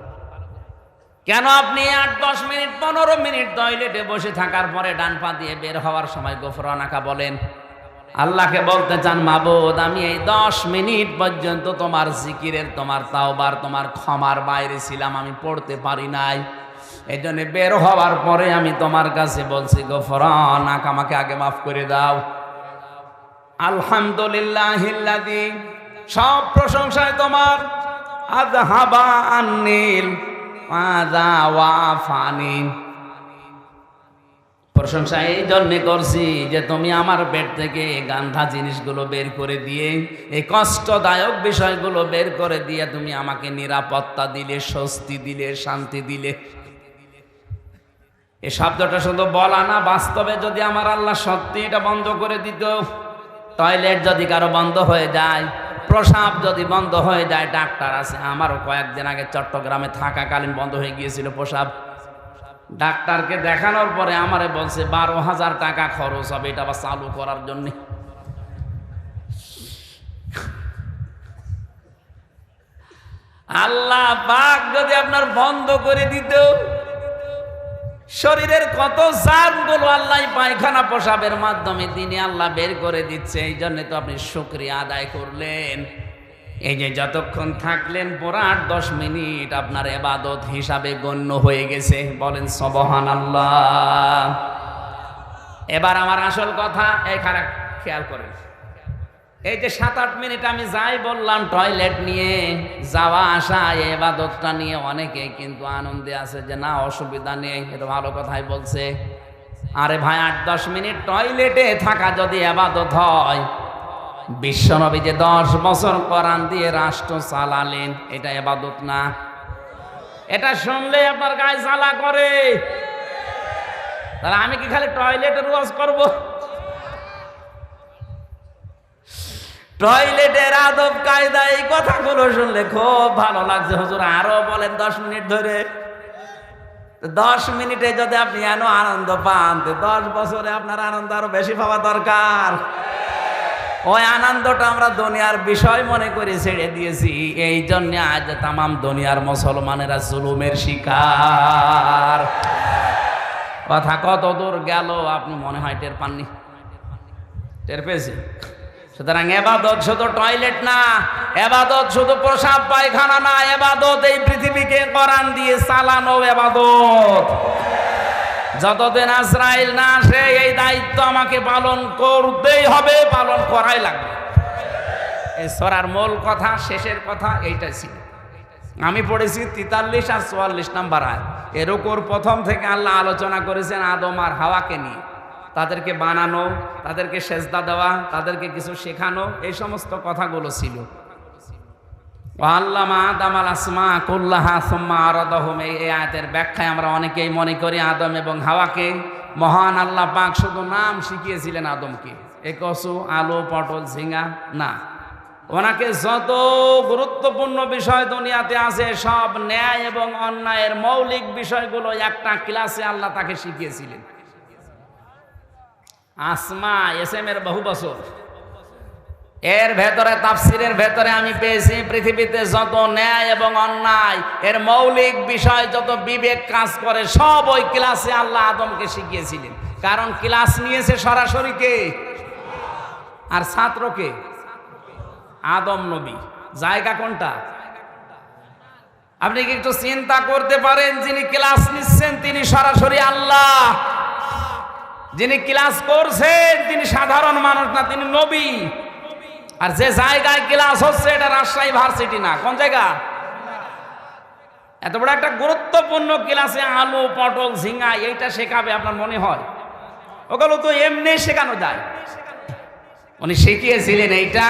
[SPEAKER 1] কেন আপনি 8-10 মিনিট 15 মিনিট টয়লেটে বসে থাকার পরে ডান পা দিয়ে বের হওয়ার সময় গফরানাকা বলেন? আল্লাহকে বলতে চান, মাবুদ আমি এই 10 মিনিট পর্যন্ত তোমার জিকিরের, তোমার তাওবার, তোমার ক্ষমার বাইরে ছিলাম, আমি পড়তে পারি নাই। এই জন্য বের হওয়ার পরে আমি তোমার কাছে বলছি গফরানাকা, আমাকে আগে মাফ করে দাও। আলহামদুলিল্লাহিল্লাযী, সব প্রশংসায় তোমার। আযহাবা আন্নিল আযা ওয়াফানি, প্রশংসা এই জন্যে করছি যে তুমি আমার পেট থেকে গান্ধা জিনিসগুলো বের করে দিয়ে, এই কষ্টদায়ক বিষয়গুলো বের করে দিয়ে তুমি আমাকে নিরাপত্তা দিলে, স্বস্তি দিলে, শান্তি দিলে। এই শব্দটা শুধু বলা না, বাস্তবে যদি আমার আল্লাহ সত্যি এটা বন্ধ করে দিত, টয়লেট যদি কারো বন্ধ হয়ে যায়, প্রসাব যদি বন্ধ হয়ে যায়, ডাক্তার আছে, আমারও কয়েকদিন আগে চট্টগ্রামে থাকাকালীন বন্ধ হয়ে গিয়েছিল প্রসাব। ডাক্তারকে দেখানোর পরে আমারে বলছে 12,000 টাকা খরচ হবে এটা আবার চালু করার জন্য। আল্লাহ পাক যদি আপনার বন্ধ করে দিত, শরীরের কত জার্মগুলো আল্লাহ পায়খানা প্রসাবের মাধ্যমে দিনে আল্লাহ বের করে দিচ্ছে। এই জন্য তো আপনি শুকরিয়া আদায় করলেন। এই যে যতক্ষণ থাকলেন পুরো 8-10 মিনিট আপনার ইবাদত হিসাবে গণ্য হয়ে গেছে। বলেন সুবহানাল্লাহ। এবার আমার আসল কথা, এই খারাপ খেয়াল করেন। এই যে 7-8 মিনিট আমি যাই বললাম টয়লেট নিয়ে যাওয়া আসা, এই ইবাদতটা নিয়ে অনেকে কিন্তু আনন্দে আছে যে না অসুবিধা নেই, এটা ভালো কথাই বলছে। আরে ভাই, 8-10 মিনিট টয়লেটে থাকা যদি ইবাদত হয়, বিশ্বনবী যে 10 বছর কোরআন দিয়ে রাষ্ট্র চালালেন, এটা ইবাদত না? এটা শুনলে আপনার গায়ে জ্বালা করে। তাহলে আমি কি খালি টয়লেটের ওয়াজ করব? টয়লেটের আদব কায়দা, এই কথাগুলো শুনলে খুব ভালো লাগছে। হুজুর আরো বলেন 10 মিনিট ধরে। 10 মিনিটে যদি আপনি এত আনন্দ পান, 10 বছরে আপনার আনন্দ আরো বেশি পাওয়া দরকার। ওই আনন্দটা আমরা দুনিয়ার বিষয় মনে করে ছেড়ে দিয়েছি। এই জন্য আজ তামাম দুনিয়ার মুসলমানেরা জুলুমের শিকার। কথা কত দূর গেল আপনি মনে হয় টের পাননি? টের পেয়েছি? সুতরাং এবাদত শুধু টয়লেট না, এবাদত শুধু প্রসাব পায়খানা না, এবাদত এই পৃথিবীকে কোরআন দিয়ে চালানো এবাদত। যতদিন আজরাইল না আসে এই দায়িত্ব আমাকে পালন করতেই হবে, পালন করাই লাগবে। এই সূরার মূল কথা, শেষের কথা এইটাই ছিল। আমি পড়েছি 43 আর 44 নাম্বার আয়াত। এর উপর প্রথম থেকে আল্লাহ আলোচনা করেছেন আদম আর হাওয়াকে নিয়ে, তাদেরকে বানানো, তাদেরকে সেজদা দেওয়া, তাদেরকে কিছু শেখানো, এই সমস্ত কথাগুলো ছিল। আল্লামা আদম আল আসমা কুল্লাহা সুম্মা আরাদাহুম, এই আয়াতের ব্যাখ্যায় আমরা অনেকেই মনে করি আদম এবং হাওয়াকে মহান আল্লাহ পাক শুধু নাম শিখিয়েছিলেন আদমকে, এ কচু, আলু, পটল, ঝিঙ্গা না। ওনাকে যত গুরুত্বপূর্ণ বিষয় দুনিয়াতে আছে সব ন্যায় এবং অন্যায়ের মৌলিক বিষয়গুলো একটা ক্লাসে আল্লাহ তাকে শিখিয়েছিলেন। আসমা এসএম এর বহু বছর। এর ভেতরে তাফসিরের ভেতরে আমি পেয়েছি পৃথিবীতে যত ন্যায় এবং অন্যায় এর মৌলিক বিষয়, যত বিবেক কাজ করে, সব ওই ক্লাসে আল্লাহ আদমকে শিখিয়েছিলেন। কারণ ক্লাস নিয়েছে সরাসরি কে? আর ছাত্রকে আদম নবী। জায়গা কোনটা? আপনি কি একটু চিন্তা করতে পারেন? যিনি ক্লাস নিচ্ছেন তিনি সরাসরি আল্লাহ, যিনি ক্লাস করছেন তিনি সাধারণ মানুষ না, তিনি নবী। আর যে জায়গায় ক্লাস হচ্ছে এটা রাজশাহী ভার্সিটি না, কোন জায়গা? এত বড় একটা গুরুত্বপূর্ণ ক্লাসে আলু, পটল, ঝিঙ্গা এইটা শেখাবে আপনার মনে হয়? ওগুলো তো এমনি শেখানো যায়। উনি শিখিয়েছিলেন এইটা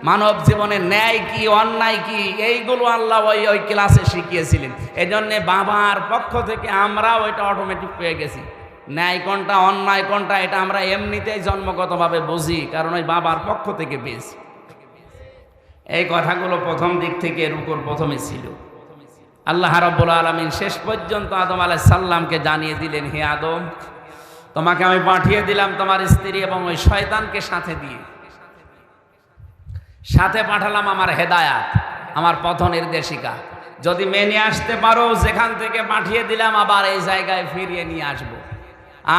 [SPEAKER 1] মানব জীবনের ন্যায় কি অন্যায় কি এইগুলো আল্লাহ ওই ক্লাসে শিখিয়েছিলেন। এই জন্যে বাবার পক্ষ থেকে আমরা ওইটা অটোমেটিক পেয়ে গেছি। ন্যায় কোনটা অন্যায় কোনটা এটা আমরা এমনিতেই জন্মগতভাবে বুঝি, কারণ ওই বাবার পক্ষ থেকে পেয়েছি। এই কথাগুলো প্রথম দিক থেকে এর উপর প্রথমে ছিল। আল্লাহ রাব্বুল আলামিন শেষ পর্যন্ত আদম আলাইহিস সালামকে জানিয়ে দিলেন, হে আদম, তোমাকে আমি পাঠিয়ে দিলাম তোমার স্ত্রী এবং ওই শয়তানকে সাথে দিয়ে, সাথে পাঠালাম আমার হেদায়াত, আমার পথ নির্দেশিকা। যদি মেনে আসতে পারো যেখান থেকে পাঠিয়ে দিলাম আবার এই জায়গায় ফিরিয়ে নিয়ে আসবো।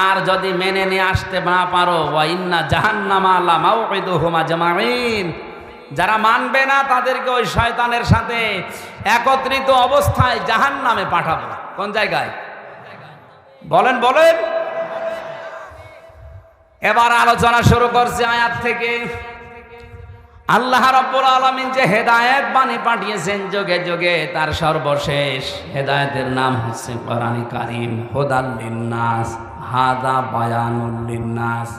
[SPEAKER 1] আর যদি মেনে নিয়ে আসতে না পারো, ওয়া ইন্না জাহান্নামা লামাউইদুহুম আজমাইন, যারা মানবে না তাদেরকে ওই শয়তানের সাথে একত্রিত অবস্থায় জাহান্নামে পাঠাবো। কোন জায়গায়? বলেন বলেন। এবার আলোচনা শুরু করছে আয়াত থেকে। আল্লাহ রাব্বুল আলামিন যে হেদায়েত বাণী পাঠিয়েছেন যুগে যুগে, তার সর্বশেষ হেদায়েতের নাম হচ্ছে কোরআনে কারীম। হুদাল লিন্নাস, হাদা বায়ানুল লিন্নাস।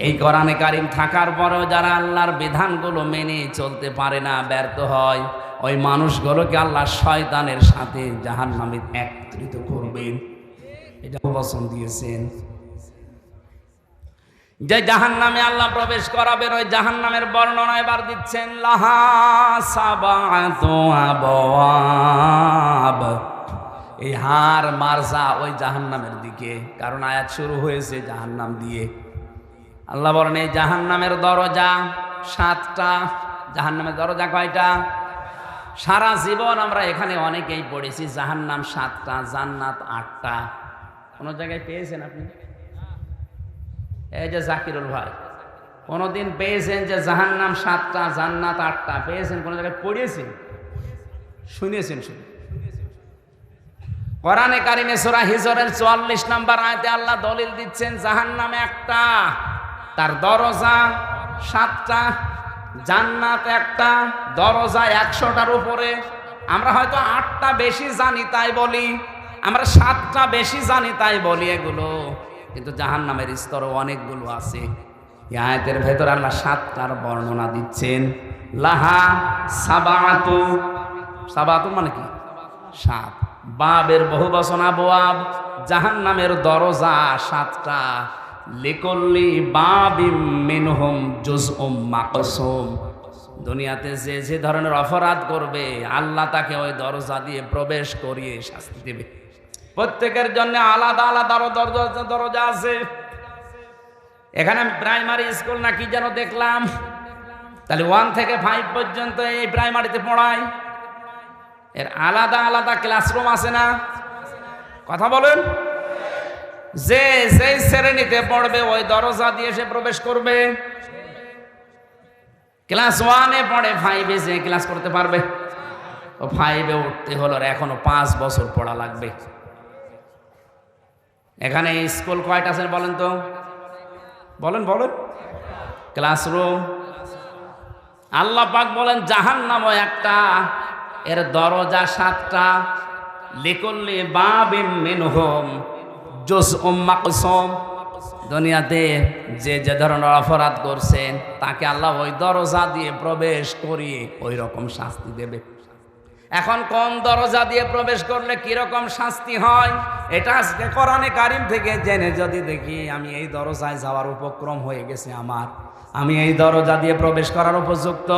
[SPEAKER 1] এই কোরআনে কারীম থাকার পরেও যারা আল্লাহর বিধানগুলো মেনে চলতে পারে না, ব্যর্থ হয়, ওই মানুষগুলোকে আল্লাহ শয়তানের সাথে জাহান্নামে একত্রিত করবেন। এটা বচন দিয়েছেন। যে জাহান্নামে আল্লাহ প্রবেশ করাবেন ওই জাহান্নামের বর্ণনা এবার দিচ্ছেন। লাহা সাবাতু আবওয়াব, এই হার মারজা ওই জাহান্নামের দিকে, কারণ আয়াত শুরু হয়েছে জাহান্নাম দিয়ে। আল্লাহ বলেন এই জাহান্নামের দরজা 7টা। জাহান্নামের দরজা কয়টা? সারা জীবন আমরা এখানে অনেকেই পড়েছি জাহান্নাম 7টা, জান্নাত 8টা। কোন জায়গায় পেয়েছেন আপনি? এই যে জাকিরুল ভাই, কোনদিন পেয়েছেন যে জাহান্নাম 7টা জান্নাত 8টা? পেয়েছেন? কোন জায়গায় পড়িয়েছেন? শুনিয়েছেন? শুনে কোরআনে কারিমে সূরা হিজরের 44 নম্বর আয়াতে আল্লাহ দলিল দিচ্ছেন জাহান্নাম একটা, তার দরজা 7টা, জান্নাত একটা, দরজা 100টার উপরে। আমরা হয়তো 8টা বেশি জানি তাই বলি, আমরা 7টা বেশি জানি তাই বলি এগুলো, কিন্তু জাহান্নামের স্তরও অনেকগুলো আছে। এই আয়াতের ভেতর আল্লাহ 7টার বর্ণনা দিচ্ছেন। লাহা সাবাতু, সাবাতু মানে কি? 7। বাবের বহু বচন আবওয়াব, জাহান্নামের দরজা 7টা। লিকুল্লি বাবিম মিনহুম জুজউম মাকসুম, দুনিয়াতে যে যে ধরনের অপরাধ করবে আল্লাহ তাকে ওই দরজা দিয়ে প্রবেশ করিয়ে শাস্তি দেবে। প্রত্যেকের জন্য আলাদা আলাদা দরজা আছে। এখানে আমি প্রাইমারি স্কুল না কি যেন দেখলাম, তাহলে 1 থেকে 5 পর্যন্ত এই প্রাইমারিতে পড়ায়, এর আলাদা আলাদা ক্লাসরুম আছে না? কথা বলেন। যে যেই শ্রেণীতে পড়বে ওই দরজা দিয়ে সে প্রবেশ করবে। ক্লাস 1-এ পড়ে 5-এ যে ক্লাস করতে পারবে? ও 5-এ উঠতে হলো এখনো 5 বছর পড়া লাগবে। এখানে স্কুল কয়টা আছে বলেন তো? বলেন বলেন। ক্লাসরুম। আল্লাহ পাক বলেন জাহান্নামও একটা, এর দরজা 7টা। লিকুল্লি বাবিম মিনহুম জুজউম মাকসুম। দুনিয়াতে যে যে ধরনের অপরাধ করছেন তাকে আল্লাহ ওই দরজা দিয়ে প্রবেশ করিয়ে ওই রকম শাস্তি দেবে। এখন কোন দরজা দিয়ে প্রবেশ করলে কিরকম শাস্তি হয় এটা আজকে কোরআনে কারিম থেকে জেনে যদি দেখি আমি এই দরজায় যাওয়ার উপক্রম হয়ে গেছে, আমি এই দরজা দিয়ে প্রবেশ করার উপযুক্ত,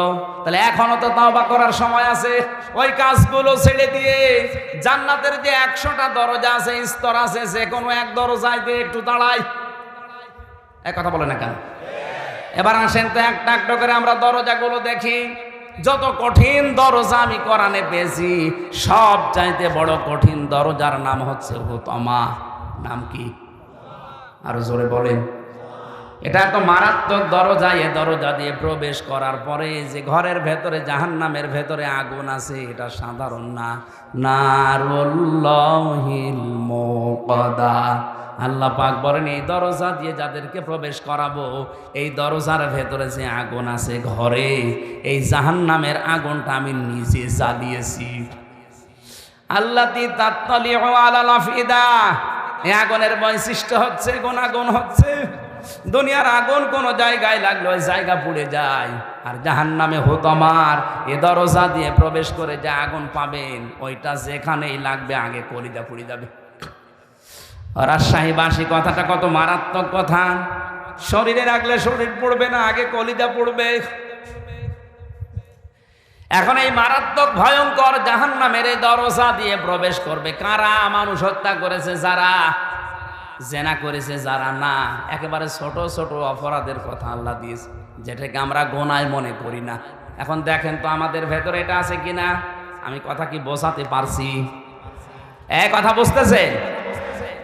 [SPEAKER 1] তাহলে এখনো তো তওবা করার সময় আছে। ওই কাজগুলো ছেড়ে দিয়ে জান্নাতের যে 100টা দরজা আছে, স্তর আছে, যে কোনো এক দরজায় দিয়ে একটু দাঁড়াই। এক কথা বলে না কেন? এবার আসেন তো একটা একটা করে আমরা দরজাগুলো দেখি। যত কঠিন দরজা আমি কোরআনে পেয়েছি, সব চাইতে বড় কঠিন দরজার নাম হচ্ছে হুতমা। নাম কি? আরো জোরে বলেন। এটা তো মারাত্মক দরজা। এ দরজা দিয়ে প্রবেশ করার পরে যে ঘরের ভেতরে জাহান্নামের ভেতরে আগুন আছে, এটা সাধারণ না, নারুল্লাহিল মুকাদা। আল্লাহ পাক বলেন এই দরজা দিয়ে যাদেরকে প্রবেশ করাবো, এই দরজার ভেতরে যে আগুন আছে ঘরে, এই জাহান্নামের আগুনটা আমি নিজে জ্বালিয়েছি। আল্লাতী তাত্তালিউ আলাল আফিদা। এই আগুনের বৈশিষ্ট্য হচ্ছে গুণাগুণ হচ্ছে দুনিয়ার আগুন কোন জায়গায় লাগলো ওই জায়গা পুড়ে যায়, আর জাহান্নামে হুতমার এ দরজা দিয়ে প্রবেশ করে যে আগুন পাবেন ওইটা যেখানেই লাগবে আগে কলিজা পুড়ে যাবে। রাজশাহীবাসী কথাটা কত মারাত্মক কথা। শরীরে রাখলে শরীর পড়বে না, আগে কলিজা পড়বে। এখন এই মারাত্মক ভয়ঙ্কর জাহান্নামের এই দরজা দিয়ে প্রবেশ করবে কারা? মানুষ হত্যা করেছে যারা, জেনা করেছে যারা, না একেবারে ছোট ছোট অপরাধের কথা আল্লাহ দিয়েছে, যেটাকে আমরা গোনায় মনে করি না। এখন দেখেন তো আমাদের ভেতরে এটা আছে কিনা। আমি কথা কি বোঝাতে পারছি? কথা বুঝতেছে?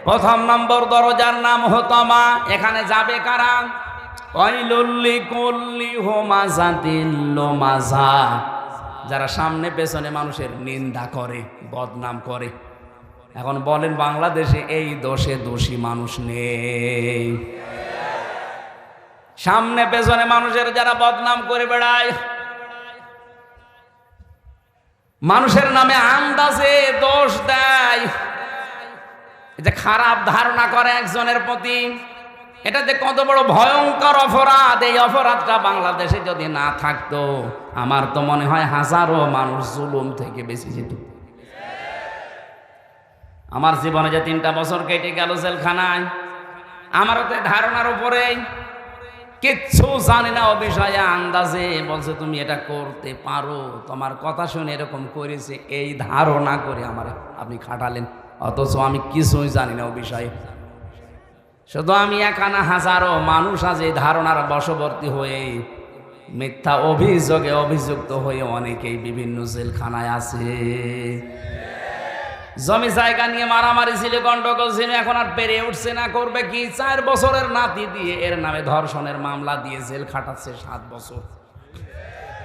[SPEAKER 1] প্রথম নম্বর দরজার নাম হুতমা। এখানে যাবে কারা? ওয়াইলুল কুল্লি হুমাযাতিল লুমাযা। যারা সামনে পেছনে মানুষের নিন্দা করে, বদনাম করে। এখন বলেন বাংলাদেশে এই দোষে দোষী মানুষ নেই? সামনে পেছনে মানুষের যারা বদনাম করে বেড়ায়, মানুষের নামে আন্দাজে দোষ দেয়, যে খারাপ ধারণা করে একজনের প্রতি, এটা যে কত বড় ভয়ঙ্কর অপরাধ। এই অপরাধটা বাংলাদেশে যদি না থাকতো, আমার তো মনে হয় হাজারো মানুষ জুলুম থেকে বেঁচে যেত। আমার জীবনে যে 3টা বছর কেটে গেল জেলখানায়, আমারও তো ধারণার উপরে কিচ্ছু জানি না ও বিষয়ে, আন্দাজে বলছে তুমি এটা করতে পারো, তোমার কথা শুনে এরকম করেছে, এই ধারণা করে আমার আপনি খাটালেন, অথচ আমি কিছুই জানি না ও বিষয়ে। শুধু আমি একা না, হাজারো মানুষ আজ এই ধারণার বশবর্তী হয়ে মিথ্যা অভিযোগে অভিযুক্ত হয়ে অনেকেই বিভিন্ন জেলখানায় আছে। জমি জায়গা নিয়ে মারামারি ছিল, গন্ডগোল ছিল, এখন আর পেরে উঠছে না, করবে কি? 4 বছরের নাতি দিয়ে এর নামে ধর্ষণের মামলা দিয়ে জেল খাটাচ্ছে 7 বছর।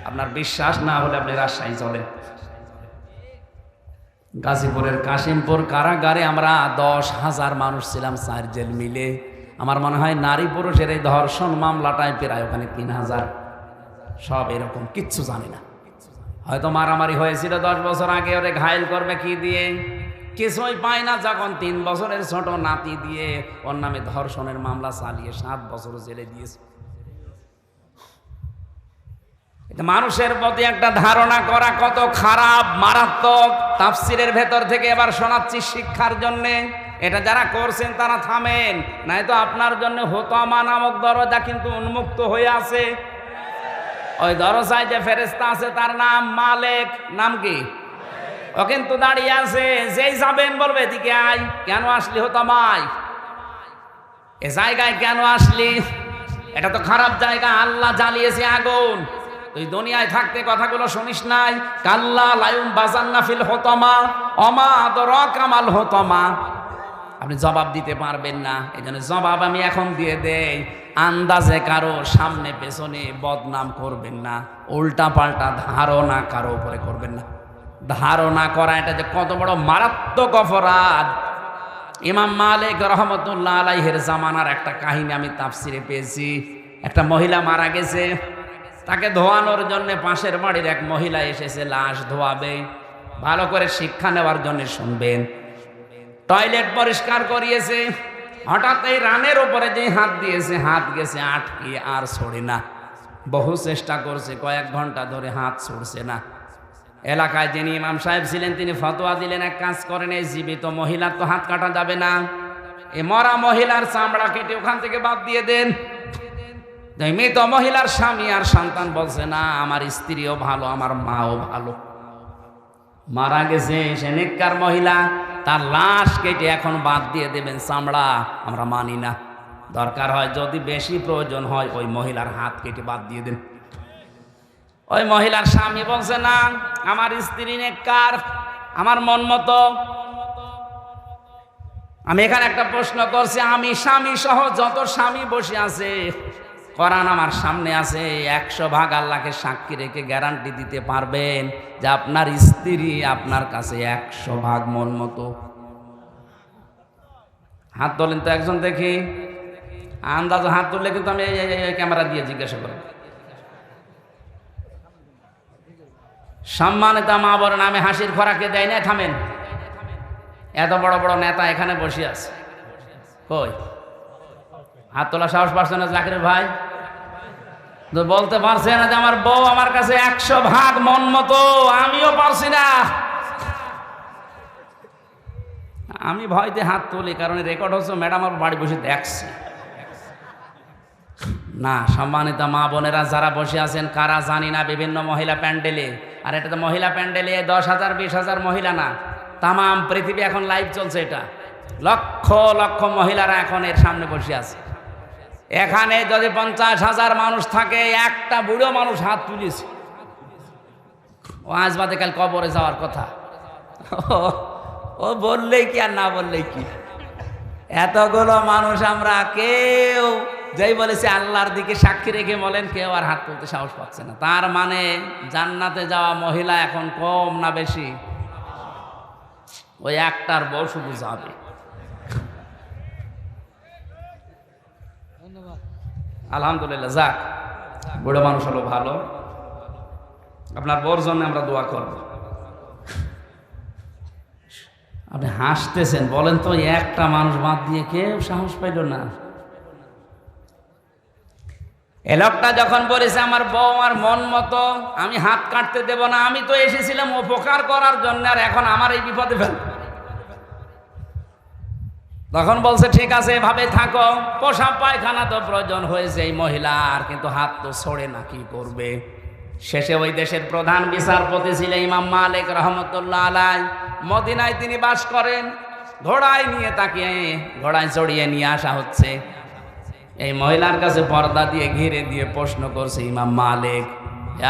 [SPEAKER 1] আপনার বিশ্বাস না হলে আপনি রাজশাহী চলেন। গাজীপুরের কাশিমপুর কারাগারে আমরা 10,000 মানুষ ছিলাম, 4 জেল মিলে। আমার মনে হয় নারী পুরুষের এই ধর্ষণ মামলাটায় প্রায় ওখানে 3,000। সব এরকম, কিচ্ছু জানি না। হয়তো মারামারি হয়েছিল 10 বছর আগে, ওরে ঘায়েল করবে কি দিয়ে? কিছুই পায় না। যখন 3 বছরের ছোট নাতি দিয়ে ওর নামে ধর্ষণের মামলা চালিয়ে 7 বছর জেলে দিয়েছে। মানুষের প্রতি একটা ধারণা করা কত খারাপ, মারাত্মক। তাফসিরের ভেতর থেকে এবার শোনাচ্ছি শিক্ষার জন্যে। এটা যারা করছেন তারা থামেন, নয়তো আপনার জন্য হুতমা নামক দরজা কিন্তু উন্মুক্ত হয়ে আছে। ওই দরজায় যে ফেরেশতা আছে তার নাম মালেক। নাম কি? ও কিন্তু দাঁড়িয়ে আছে, যেই যাবেন বলবে এদিকে আয়। কেন আসলি হুতমায়? এ জায়গায় কেন আসলি? এটা তো খারাপ জায়গা, আল্লাহ জ্বালিয়েছে আগুন। তুই দুনিয়ায় থাকতে কথাগুলো শুনিস নাই? কাল্লা লায়ুম বাজান্না ফিল হতমা অমা আদরাকা মাল হতমা। আপনি জবাব দিতে পারবেন না, এই জন্য জবাব আমি এখন দিয়ে দেই। আন্দাজে কারো সামনে পেছনে বদনাম করবেন না, উল্টা পাল্টা ধারণা কারো উপরে করবেন না। ধারণা করা এটা যে কত বড় মারাত্মক অপরাধ। ইমাম মালিক রহমতুল্লাহ আলাইহির জামানার একটা কাহিনী আমি তাফসিরে পেয়েছি। একটা মহিলা মারা গেছে, তাকে ধোয়ানোর জন্য পাশের বাড়ির এক মহিলা এসেছে লাশ ধোয়াবে। ভালো করে শিক্ষা নেওয়ার জন্য শুনবেন। টয়লেট পরিষ্কার করিয়েছে, হঠাৎ এই রানের উপরে যে হাত দিয়েছে, হাত গেছে আটকে, আর ছড়ে না। বহু চেষ্টা করছে, কয়েক ঘন্টা ধরে হাত ছড়ছে না। এলাকায় যিনি ইমাম সাহেব ছিলেন তিনি ফতোয়া দিলেন, এক কাজ করেন, এই জীবিত মহিলার তো হাত কাটা যাবে না, এই মরা মহিলার চামড়া কেটে ওখান থেকে বাদ দিয়ে দেন। মৃত মহিলার স্বামী আর সন্তান বলছে, না আমার স্ত্রীও ভালো, আমার মাও ভালো। মারা গেছে সে নেককার মহিলা, তার লাশ কেটে এখন বাদ দিয়ে দেবেন চামড়া, আমরা মানি না। দরকার হয় যদি বেশি প্রয়োজন হয় ওই মহিলার হাত কেটে বাদ দিয়ে দেন। ওই মহিলার স্বামী বলছে, না আমার স্ত্রী নেককার, আমার মন মতো। আমি এখানে একটা প্রশ্ন করছি, আমি স্বামী সহ যত স্বামী বসে আছে, কোরআন আমার সামনে আছে, 100% আল্লাহকে সাক্ষী রেখে গ্যারান্টি দিতে পারবেন যে আপনার স্ত্রী আপনার কাছে 100% মন মতো? হাত তোলেন তো একজন দেখি। আন্দাজ হাত তুললে কিন্তু আমি ক্যামেরা দিয়ে জিজ্ঞাসা করব। সম্মানিত মা বড় নামে হাসির খোরাকে দেয় না, থামেন। এত বড় বড় নেতা এখানে বসে আছে, কই হাত তোলা সাহস পাচ্ছে না? জাকির ভাই তো বলতে পারছে না যে আমার বউ আমার কাছে 100% মন মতো? আমিও পারছি না। আমি ভয়তে হাত তুলি, কারণ রেকর্ড হচ্ছে, ম্যাডাম আমার বাড়ি বসে দেখছি না। সম্মানিত মা বোনেরা যারা বসে আছেন, কারা জানি না, বিভিন্ন মহিলা প্যান্ডেলে, আর এটা তো মহিলা প্যান্ডেলে 10,000 20,000 মহিলা না, তাম পৃথিবী এখন লাইভ চলছে। এটা লক্ষ লক্ষ মহিলারা এখন এর সামনে বসে আছে। এখানে যদি 50,000 মানুষ থাকে, একটা বুড়ো মানুষ হাত তুলেছে, ও আজ বাদে কাল কবরে যাওয়ার কথা। ও বললেই কি আর না বললেই কি, এতগুলো মানুষ আমরা কেউ যেই বলেছে আল্লাহর দিকে সাক্ষী রেখে বলেন, কেউ আর হাত তুলতে সাহস পাচ্ছে না। তার মানে জান্নাতে যাওয়া মহিলা এখন কম না বেশি? ওই একটার বউ শুধু যাবে। আলহামদুলিল্লাহ, যাক, বুড়ো মানুষ হলো ভালো। আপনার বউর জন্য আমরা দোয়া করব। আপনি হাসতেছেন, বলেন তো, একটা মানুষ বাদ দিয়ে কেউ সাহস পাইল না। এ লোকটা যখন বলেছে আমার বউ আমার মন মতো, আমি হাত কাটতে দেব না, আমি তো এসেছিলাম উপকার করার জন্য, আর এখন আমার এই বিপদে ফেল। তখন বলছে, ঠিক আছে এভাবে থাকো, পোশাক পায়খানা তো প্রয়োজন হয়েছে এই মহিলার, কিন্তু হাত তো ছড়ে না, কি করবে? শেষে ওই দেশের প্রধান বিচারপতি ছিলেন ইমাম মালিক রহমতুল্লাহ আলাইহি। মদিনায় তিনি বাস করেন। ঘোড়ায় নিয়ে তাকে ঘোড়ায় চড়িয়ে নিয়ে আসা হচ্ছে। এই মহিলার কাছে পর্দা দিয়ে ঘিরে দিয়ে প্রশ্ন করছে ইমাম মালিক,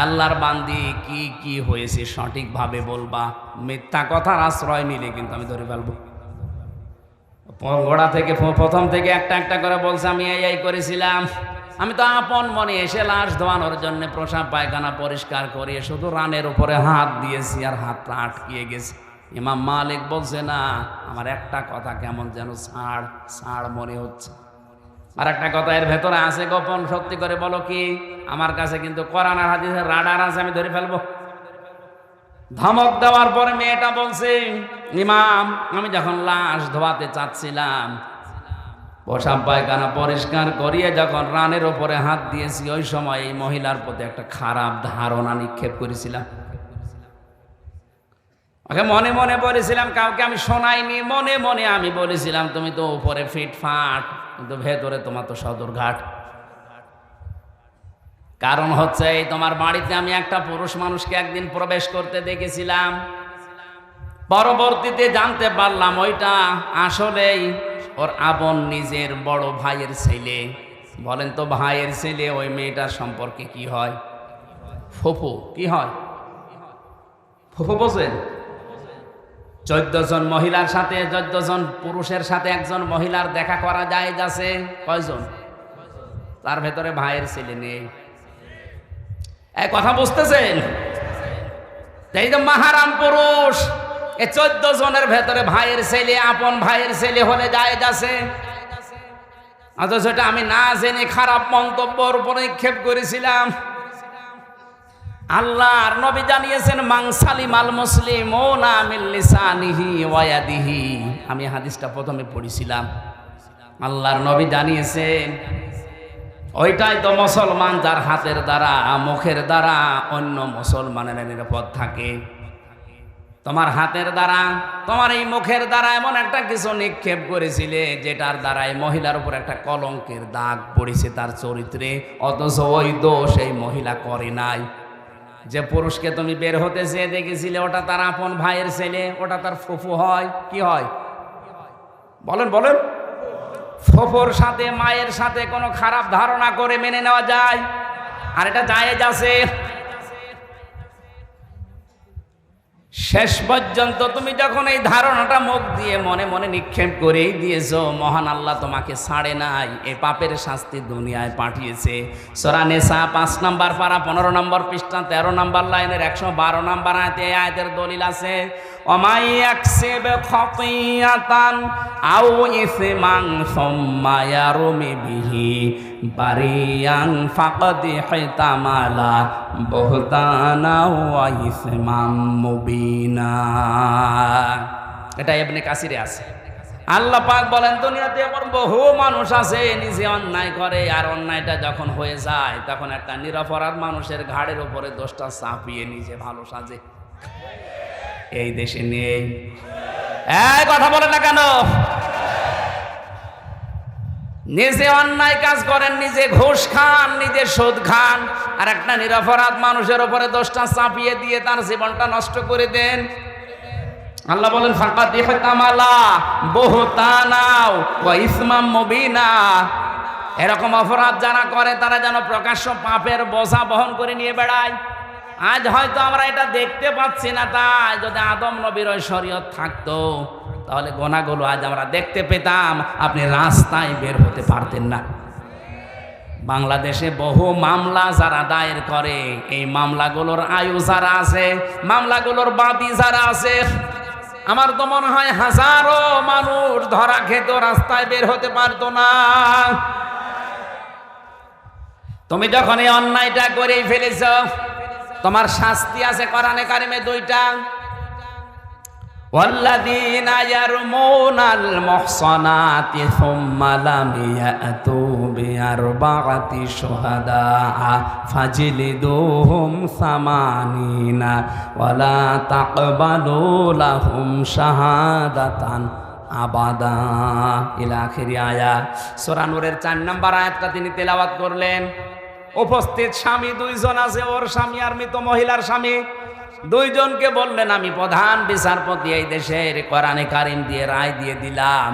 [SPEAKER 1] আল্লাহর বান্দি, কি কি হয়েছে সঠিকভাবে বলবা, মিথ্যা কথার আশ্রয় নিলে কিন্তু আমি ধরে ফেলবো। ঘোড়া থেকে প্রথম থেকে একটা একটা করে বলছে, আমি এই করেছিলাম, আমি তো আপন মনে এসে লাশ ধোয়ানোর জন্য প্রসাব পায়খানা পরিষ্কার করিয়ে শুধু রানের উপরে হাত দিয়েছি, আর হাতটা আটকিয়ে গেছে। ইমাম মালিক বলছে, না, আমার একটা কথা কেমন যেন ছাড় ছাড় মনে হচ্ছে। আর একটা কথা এর ভেতরে আছে গোপন, সত্যি করে বলো কি? আমার কাছে কিন্তু কোরআন আর হাদিসের রাডার আছে, আমি ধরে ফেলবো। ধমক দেওয়ার পরে মেয়েটা বলছে, ইমাম, আমি যখন লাশ ধোয়াতে চাচ্ছিলাম, প্রসাব পায়খানা পরিষ্কার করিয়ে যখন রানের ওপরে হাত দিয়েছি, ওই সময় এই মহিলার প্রতি একটা খারাপ ধারণা নিক্ষেপ করেছিলাম। ওকে মনে মনে বলেছিলাম, কাউকে আমি শোনাইনি, মনে মনে আমি বলেছিলাম, তুমি তো উপরে ফিটফাট, কিন্তু ভেতরে তোমার তো সদরঘাট। কারণ হচ্ছে এই তোমার বাড়িতে আমি একটা পুরুষ মানুষকে একদিন প্রবেশ করতে দেখেছিলাম, পরবর্তীতে জানতে পারলাম ওইটা আসলেই ওর আপন নিজের বড় ভাইয়ের ছেলে। বলেন তো ভাইয়ের ছেলে ওই মেয়েটার সম্পর্কে কি হয়? ফুফু। কি হয়? ফুফু বোঝেন? 14 জন মহিলার সাথে 14 জন পুরুষের সাথে একজন মহিলার দেখা করা যায় যাচ্ছে কয়জন? তার ভেতরে ভাইয়ের ছেলে নেই। এই কথা বুঝতেছেন? এই যে মাহারাম পুরুষ, এই 14 জনের ভেতরে ভাইয়ের ছেলে, আপন ভাইয়ের ছেলে হলে যায় যাচ্ছে। অথচ এটা আমি না জেনে খারাপ মন্তব্যর উপরে নিক্ষেপ করেছিলাম। আল্লাহর নবী জানিয়েছেন মান সালিমাল মুসলিমুনা মিন লিসানিহি ওয়া ইয়াদিহি। আমি হাদিসটা প্রথমে পড়েছিলাম। আল্লাহর নবী জানিয়েছেন ওইটাই তো মুসলমান যার হাতের দ্বারা মুখের দ্বারা অন্য মুসলমানের নিরাপদ থাকে। তোমার হাতের দ্বারা তোমার এই মুখের দ্বারা এমন একটা কিছু নিক্ষেপ করেছিলে যেটার দ্বারাই মহিলার উপর একটা কলঙ্কের দাগ পড়েছে তার চরিত্রে, অথচ ওই দোষ এই মহিলা করে নাই। যে পুরুষকে তুমি বের হতে চেয়ে দেখেছিলে ওটা তার আপন ভাইয়ের ছেলে, ওটা তার ফুফু হয়। কি হয় বলেন বলেন? ফুফুর সাথে মায়ের সাথে কোনো খারাপ ধারণা করে মেনে নেওয়া যায়, আর এটা জায়েজ আছে। শেষ পর্যন্ত তুমি যখন এই ধারণাটা মুখ দিয়ে মনে মনে নিক্ষেপ করেই দিয়েছো, মহান আল্লাহ তোমাকে ছাড়ে নাই, এই পাপের শাস্তি দুনিয়ায় পাঠিয়েছে। সূরা নিসা 5 নম্বর পারা 15 নম্বর পৃষ্ঠা 13 নম্বর লাইনের 112 নম্বর আয়াতে এই আয়াতের দলিল আছে। ওমাই ইয়াকসিব খাতিয়াতান আও ইসমান সুম্মা ইয়ারমি বিহি বারিয়ান ফাকাদ হিতামালা বুহতানা ওয়া ইসমান মুবিনা। এটা ইবনে কাসিরে আছে। আল্লাহ পাক বলেন দুনিয়াতে এমন বহু মানুষ আছে নিজে অন্যায় করে, আর অন্যায়টা যখন হয়ে যায় তখন একটা নিরপরাধ মানুষের ঘাড়ের উপরে দোষটা চাপিয়ে নিজে ভালো সাজে। এই দেশে নেই। এই কথা বলে না কেন? নিজে অন্যায় কাজ করেন, নিজে ঘুষ খান, নিজে সুদ খান, আর একটা নিরপরাধ মানুষের উপরে দোষটা চাপিয়ে দিয়ে তার জীবনটা নষ্ট করে দেন। আল্লাহ বলেন ফাকাদ ইহতামালা বুহতানা ওয়া ইসমাম মুবিনা। এরকম অপরাধ যারা করে তারা যেন প্রকাশ্য পাপের বোঝা বহন করে নিয়ে বেড়ায়। আজ হয়তো আমরা এটা দেখতে পাচ্ছি না, তাই যদি আদম নবীর ওই শরীয়ত থাকতো তাহলে গোনাগুলো আজ আমরা দেখতে পেতাম, আপনি রাস্তায় বের হতে পারতেন না। বাংলাদেশে বহু মামলা যারা দায়ের করে, এই মামলাগুলোর আয়ু যারা আছে, মামলাগুলোর বাদী যারা আছে, আমার তো মনে হয় হাজারো মানুষ ধরা খেত, রাস্তায় বের হতে পারতো না। তুমি যখন এই অন্যায়টা করেই ফেলেছ, তোমার শাস্তি আছে কোরআনে কারিমে 2টা। ওয়াল্লাযীনা ইয়ারমুনাল মুহসানাতি সুম্মা লাম ইয়াতু বিআরবা'তি শুহাদা ফাজলিদুহুম 80 ওয়ালা তাকবালু লাহুম শাহাদাতান আবাদা ইলা আখির আয়াত। সূরা নূরের 4 নম্বর আয়াতটা তিনি তেলাওয়াত করলেন। উপস্থিত স্বামী 2 জন আছে, ওর স্বামী আর মৃত মহিলার স্বামী, 2 জনকে বললেন আমি প্রধান বিচারপতি এই দেশের, কোরআনে কারিম দিয়ে রায় দিয়ে দিলাম,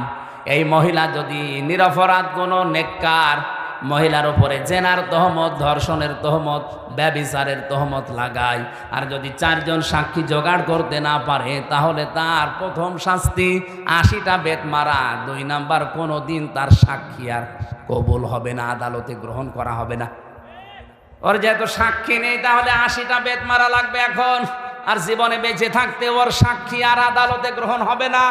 [SPEAKER 1] এই মহিলা যদি নিরপরাধ কোনো নেককার মহিলার উপরে জেনার তহমত, ধর্ষণের তহমত, ব্যভিচারের তহমত লাগায়, আর যদি 4 জন সাক্ষী জোগাড় করতে না পারে, তাহলে তার প্রথম শাস্তি 80টা বেত মারা। 2 নাম্বার, কোনো দিন তার সাক্ষী আর কবুল হবে না, আদালতে গ্রহণ করা হবে না। ওর যেহেতু সাক্ষী নেই, তাহলে 80টা বেত মারা লাগবে এখন, আর জীবনে বেঁচে থাকতে ওর সাক্ষী আর আদালতে গ্রহণ হবে না।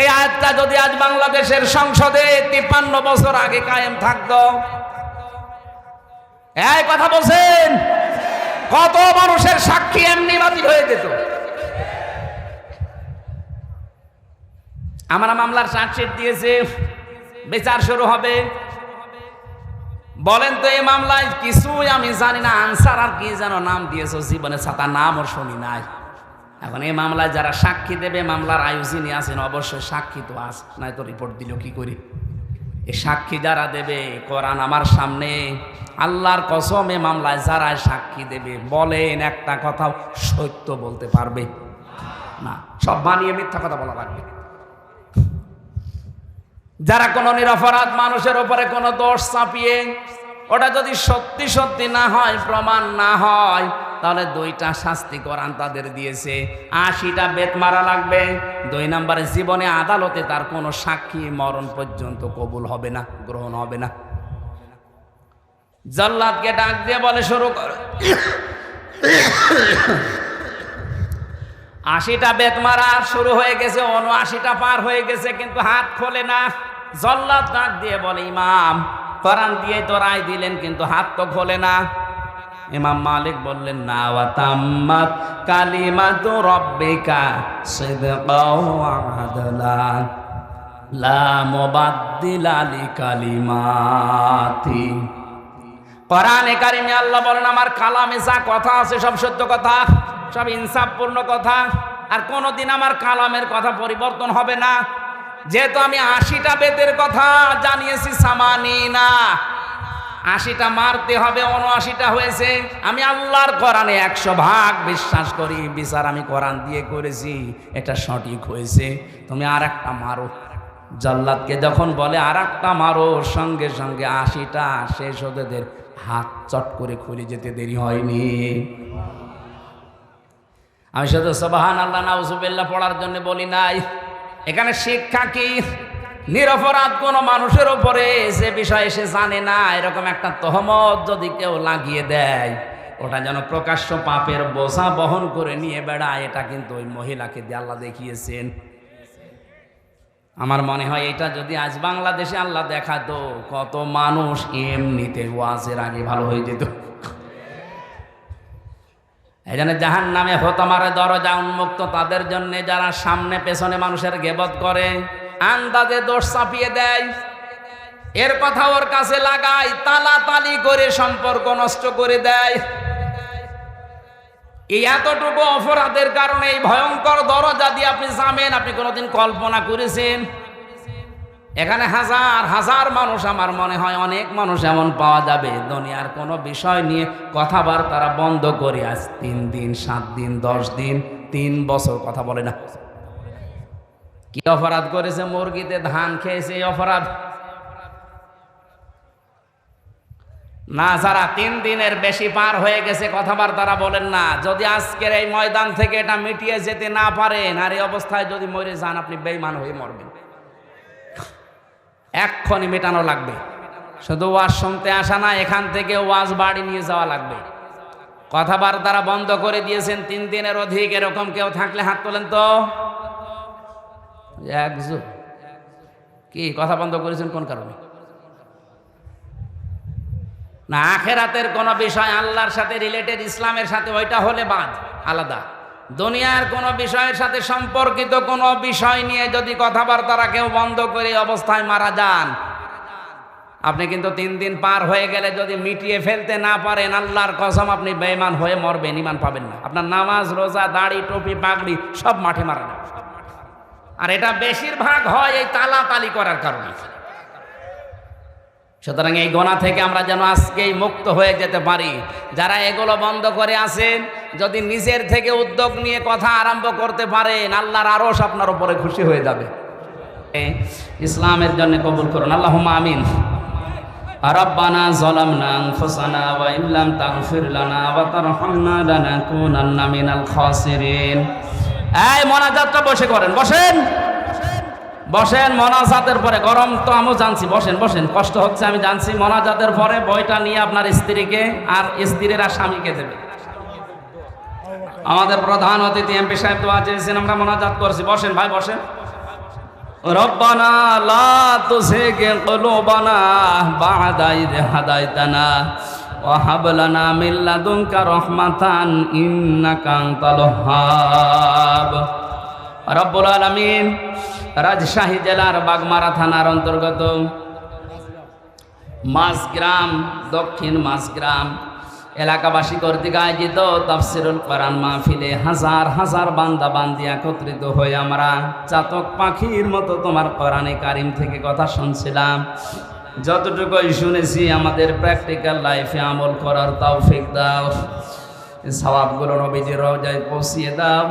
[SPEAKER 1] এই আয়াতটা যদি আজ বাংলাদেশের সংসদে 53 বছর আগে কায়েম থাকতো, এই কথা বলছেন, কত মানুষের সাক্ষী এমনি বাতিল হয়ে যেত। আমরা মামলার চার্জশিট দিয়েছে, বিচার শুরু হবে। বলেন তো এই মামলায় কিছুই আমি জানি না, আনসার আর কি যেন নাম দিয়েছো, জীবনে ছাতা নাম ওর শুনি নাই। এখন এই মামলায় যারা সাক্ষী দেবে, মামলার আয়োজনী আছেন, অবশ্যই সাক্ষী তো আস, নাই তো রিপোর্ট দিল কি করি। এই সাক্ষী যারা দেবে, কোরআন আমার সামনে, আল্লাহর কসম, এ মামলায় যারা সাক্ষী দেবে, বলেন একটা কথা সত্য বলতে পারবে না, সব বানিয়ে মিথ্যা কথা বলা লাগবে। যারা কোনো নিরপরাধ মানুষের উপরে কোনো দোষ চাপিয়ে ওটা যদি সত্যি সত্যি না হয়, প্রমাণ না হয়, তাহলে 2টা শাস্তি কোরআন তাদের দিয়েছে। 80টা বেত মারা লাগবে। 2 নম্বরে জীবনে আদালতে তার কোনো সাক্ষী মরণ পর্যন্ত কবুল হবে না, গ্রহণ হবে না। জল্লাদকে ডাক দিয়ে বলে শুরু করো। 80টা বেত মারা শুরু হয়ে গেছে, 79টা পার হয়ে গেছে, কিন্তু হাত খোলে না। জল্লাদ ডাক দিয়ে বলে, ইমাম কোরআন দিয়ে তো রায় দিলেন, কিন্তু হাত তো খোলে না। ইমাম মালিক বললেন, না, ওয়া তাম্মাত কালিমাতু রাব্বিকা সিদকাও ওয়া আদলা লা মুবাদদিলা লিকালিমাতি। কোরআনে কারিমে আল্লাহ বলেন, আমার কালামে যা কথা আছে সব সত্য কথা, সব ইনসাফপূর্ণ কথা, আর কোনোদিন আমার কালামের কথা পরিবর্তন হবে না। যেহেতু আমি 80টা বেতের কথা জানিয়েছি, সামানি না, 80টা মারতে হবে, 79টা হয়েছে। আমি আল্লাহর কোরআনে 100% বিশ্বাস করি, বিচার আমি কোরআন দিয়ে করেছি, এটা সঠিক হয়েছে, তুমি আর একটা মারো। জল্লাদকে যখন বলে আর একটা মারো, সঙ্গে সঙ্গে 80টা শেষ হতে হাত চট করে খুলে যেতে দেরি হয়নি। আমি শুধু সুবহানাল্লাহ নাউজুবিল্লাহ পড়ার জন্য বলি নাই। এখানে শিক্ষা কি? নিরপরাধ কোনো মানুষের উপরে যে বিষয় সে জানে না, এরকম একটা তহমত যদি কেউ লাগিয়ে দেয়, ওটা যেন প্রকাশ্য পাপের বোঝা বহন করে নিয়ে বেড়ায়, এটা কিন্তু ওই মহিলাকে দিয়ে আল্লাহ দেখিয়েছেন। আমার মনে হয় এটা যদি আজ বাংলাদেশে আল্লাহ দেখাতো, কত মানুষ এমনিতে ওয়াজের আগে ভালো হয়ে যেত। এই জন্য জাহান্নামে হতমারে দরজা উন্মুক্ত তাদের জন্য, যারা সামনে পেছনে মানুষের গিবত করে, আন্দাজে দোষ চাপিয়ে দেয়, এর কথা ওর কাছে লাগায়, তালাতালি করে সম্পর্ক নষ্ট করে দেয়। এই এতটুকু অপরাধের কারণে এই ভয়ঙ্কর দরজা দিয়ে আপনি যাবেন, আপনি কোনোদিন কল্পনা করেছেন? এখানে হাজার হাজার মানুষ, আমার মনে হয় অনেক মানুষ এমন পাওয়া যাবে দুনিয়ার কোনো বিষয় নিয়ে কথাবার্তা বন্ধ করে আজ 3 দিন 7 দিন 10 দিন 3 বছর কথা বলে না। কি অপরাধ করেছে? মুরগিতে ধান খেয়েছে, এই অপরাধ না। যারা 3 দিনের বেশি পার হয়ে গেছে কথাবার্তা বলেন না, যদি আজকের এই ময়দান থেকে এটা মিটিয়ে যেতে না পারেন, আর এই অবস্থায় যদি মরে যান, আপনি বেঈমান হয়ে মরবেন। এক্ষুনি মেটানো লাগবে। শুধু ওয়াজ শুনতে আসা না, এখান থেকে ওয়াজ বাড়ি নিয়ে যাওয়া লাগবে। কথাবার্তা বন্ধ করে দিয়েছেন 3 দিনের অধিক, এরকম কেউ থাকলে হাত তোলেন তো। কি কথা বন্ধ করেছেন কোন কারণে? না, আখেরাতের কোন বিষয় আল্লাহর সাথে রিলেটেড, ইসলামের সাথে, ওইটা হলে বাদ আলাদা। দুনিয়ার কোন বিষয়ের সাথে সম্পর্কিত কোন বিষয় নিয়ে যদি কথাবার্তা কেউ বন্ধ করে অবস্থায় মারা যান, আপনি কিন্তু 3 দিন পার হয়ে গেলে যদি মিটিয়ে ফেলতে না পারেন, আল্লাহর কসম আপনি বেঈমান হয়ে মরবেন, ঈমান পাবেন না। আপনার নামাজ, রোজা, দাড়ি, টুপি, পাগড়ি সব মাঠে মারা যাবে। আর এটা বেশিরভাগ হয় এই তালাতালি করার কারণে। সুতরাং এই গোনা থেকে আমরা যেন আজকেই মুক্ত হয়ে যেতে পারি। যারা এগুলো বন্ধ করে আছেন, যদি নিজের থেকে উদ্যোগ নিয়ে কথা আরম্ভ করতে পারেন, আল্লাহর আরশ আপনার উপরে খুশি হয়ে যাবে। ইসলামের জন্য কবুল করুন, আল্লাহুম্মা আমিন। রব্বানা যালামনা আনফুসানা ওয়া ইল্লাম তাগফির লানা ওয়া তারহামনা লানাকুনান্না মিনাল খাসিরিন। এই মোনাজাতটা বসে করেন, বসেন বসেন। মোনাজাতের পরে, গরম তো আমি জানছি, বসেন বসেন, কষ্ট হচ্ছে আমি জানছি। মোনাজাতের পরে বইটা নিয়ে আপনার স্ত্রীকে আর স্ত্রীরা স্বামীকে দেবে। আমাদের প্রধান অতিথি এমপি সাহেব দোয়া চেয়েছেন, আমরা মোনাজাত করছি। বসেন ভাই, বসেন। রব্বানা লা তুযিগ কুলুবানা বা'দা ইয হাদাইতানা ওয়া হাব লানা মিন লাদুনকা রাহমাতান ইন্নাকা আনতাল ওয়াহ্হাব। রব্বুল আলামিন রাজশাহী জেলার বাগমারা থানার অন্তর্গত মাঝগ্রাম, দক্ষিণ মাঝগ্রাম এলাকাবাসী কর্তৃক আয়োজিত তাফসিরুল কোরআন মাহফিলে হাজার হাজার বান্দা বান্দি একত্রিত হয়ে আমরা চাতক পাখির মতো তোমার কোরআনে কারিম থেকে কথা শুনছিলাম। যতটুকুই শুনেছি আমাদের প্র্যাকটিক্যাল লাইফে আমল করার তৌফিক দাও। সওয়াবগুলো নবীজির রওজায় পৌঁছিয়ে দাও।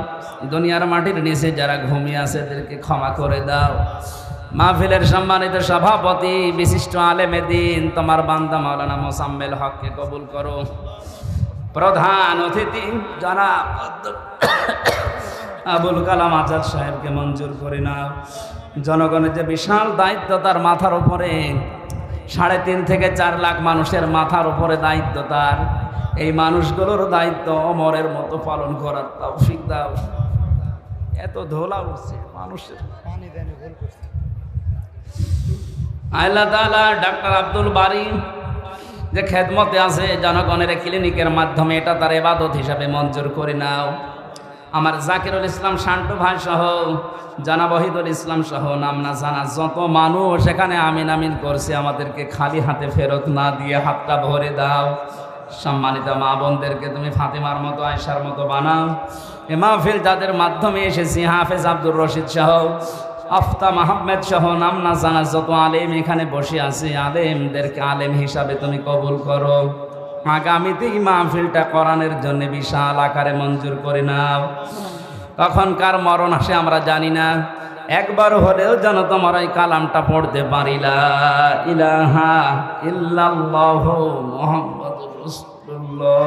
[SPEAKER 1] দুনিয়ার মাটির নিচে যারা ঘুমিয়ে আছে এদেরকে ক্ষমা করে দাও। মাহফিলের সম্মানিত সভাপতি বিশিষ্ট আলেমে দ্বীন তোমার বান্দা মাওলানা মোসাম্মেল হককে কবুল করো। প্রধান অতিথি জনাব আবুল কালাম আজাদ সাহেবকে মঞ্জুর করে নাও। জনগণের যে বিশাল দায়িত্ব তার মাথার উপরে, 3.5 থেকে 4 লাখ মানুষের মাথার উপরে দায়িত্ব তার। এই মানুষগুলোর দায়িত্ব অমরের মতো পালন করার তৌফিক দাও। এত ধোলা উঠছে মানুষের। আল্লাহ তাআলা ডাক্তার আব্দুল বারী যে খেদমতে আছে জনগণের ক্লিনিকের মাধ্যমে, এটা তার ইবাদত হিসাবে মঞ্জুর করে নাও। আমার জাকিরুল ইসলাম শান্টু ভাই সহ জনাব ওহিদুল ইসলাম সহ নাম না জানা যত মানুষ এখানে আমিন আমিন করছে, আমাদেরকে খালি হাতে ফেরত না দিয়ে হাতটা ভরে দাও। সম্মানিত মা বোনদেরকে তুমি ফাতেমার মতো আয়েশার মতো বানাও। এ মাহফিল যাদের মাধ্যমে এসেছি, হাফেজ আব্দুর রশিদ সহ আফতাব আহমেদ সহ নাম না জানা যত আলেম এখানে বসে আছে, আলেমদেরকে আলেম হিসাবে তুমি কবুল করো। আগামীতে এই মাহফিলটা কোরআনের জন্য বিশাল আকারে মঞ্জুর করে নাও। কখন কার মরণ আসে আমরা জানি না, একবার হলেও যেন তোমার এই কালামটা পড়তে পারি, লা ইলাহা ইল্লাল্লাহু মুহাম্মাদুর রাসূলুল্লাহ।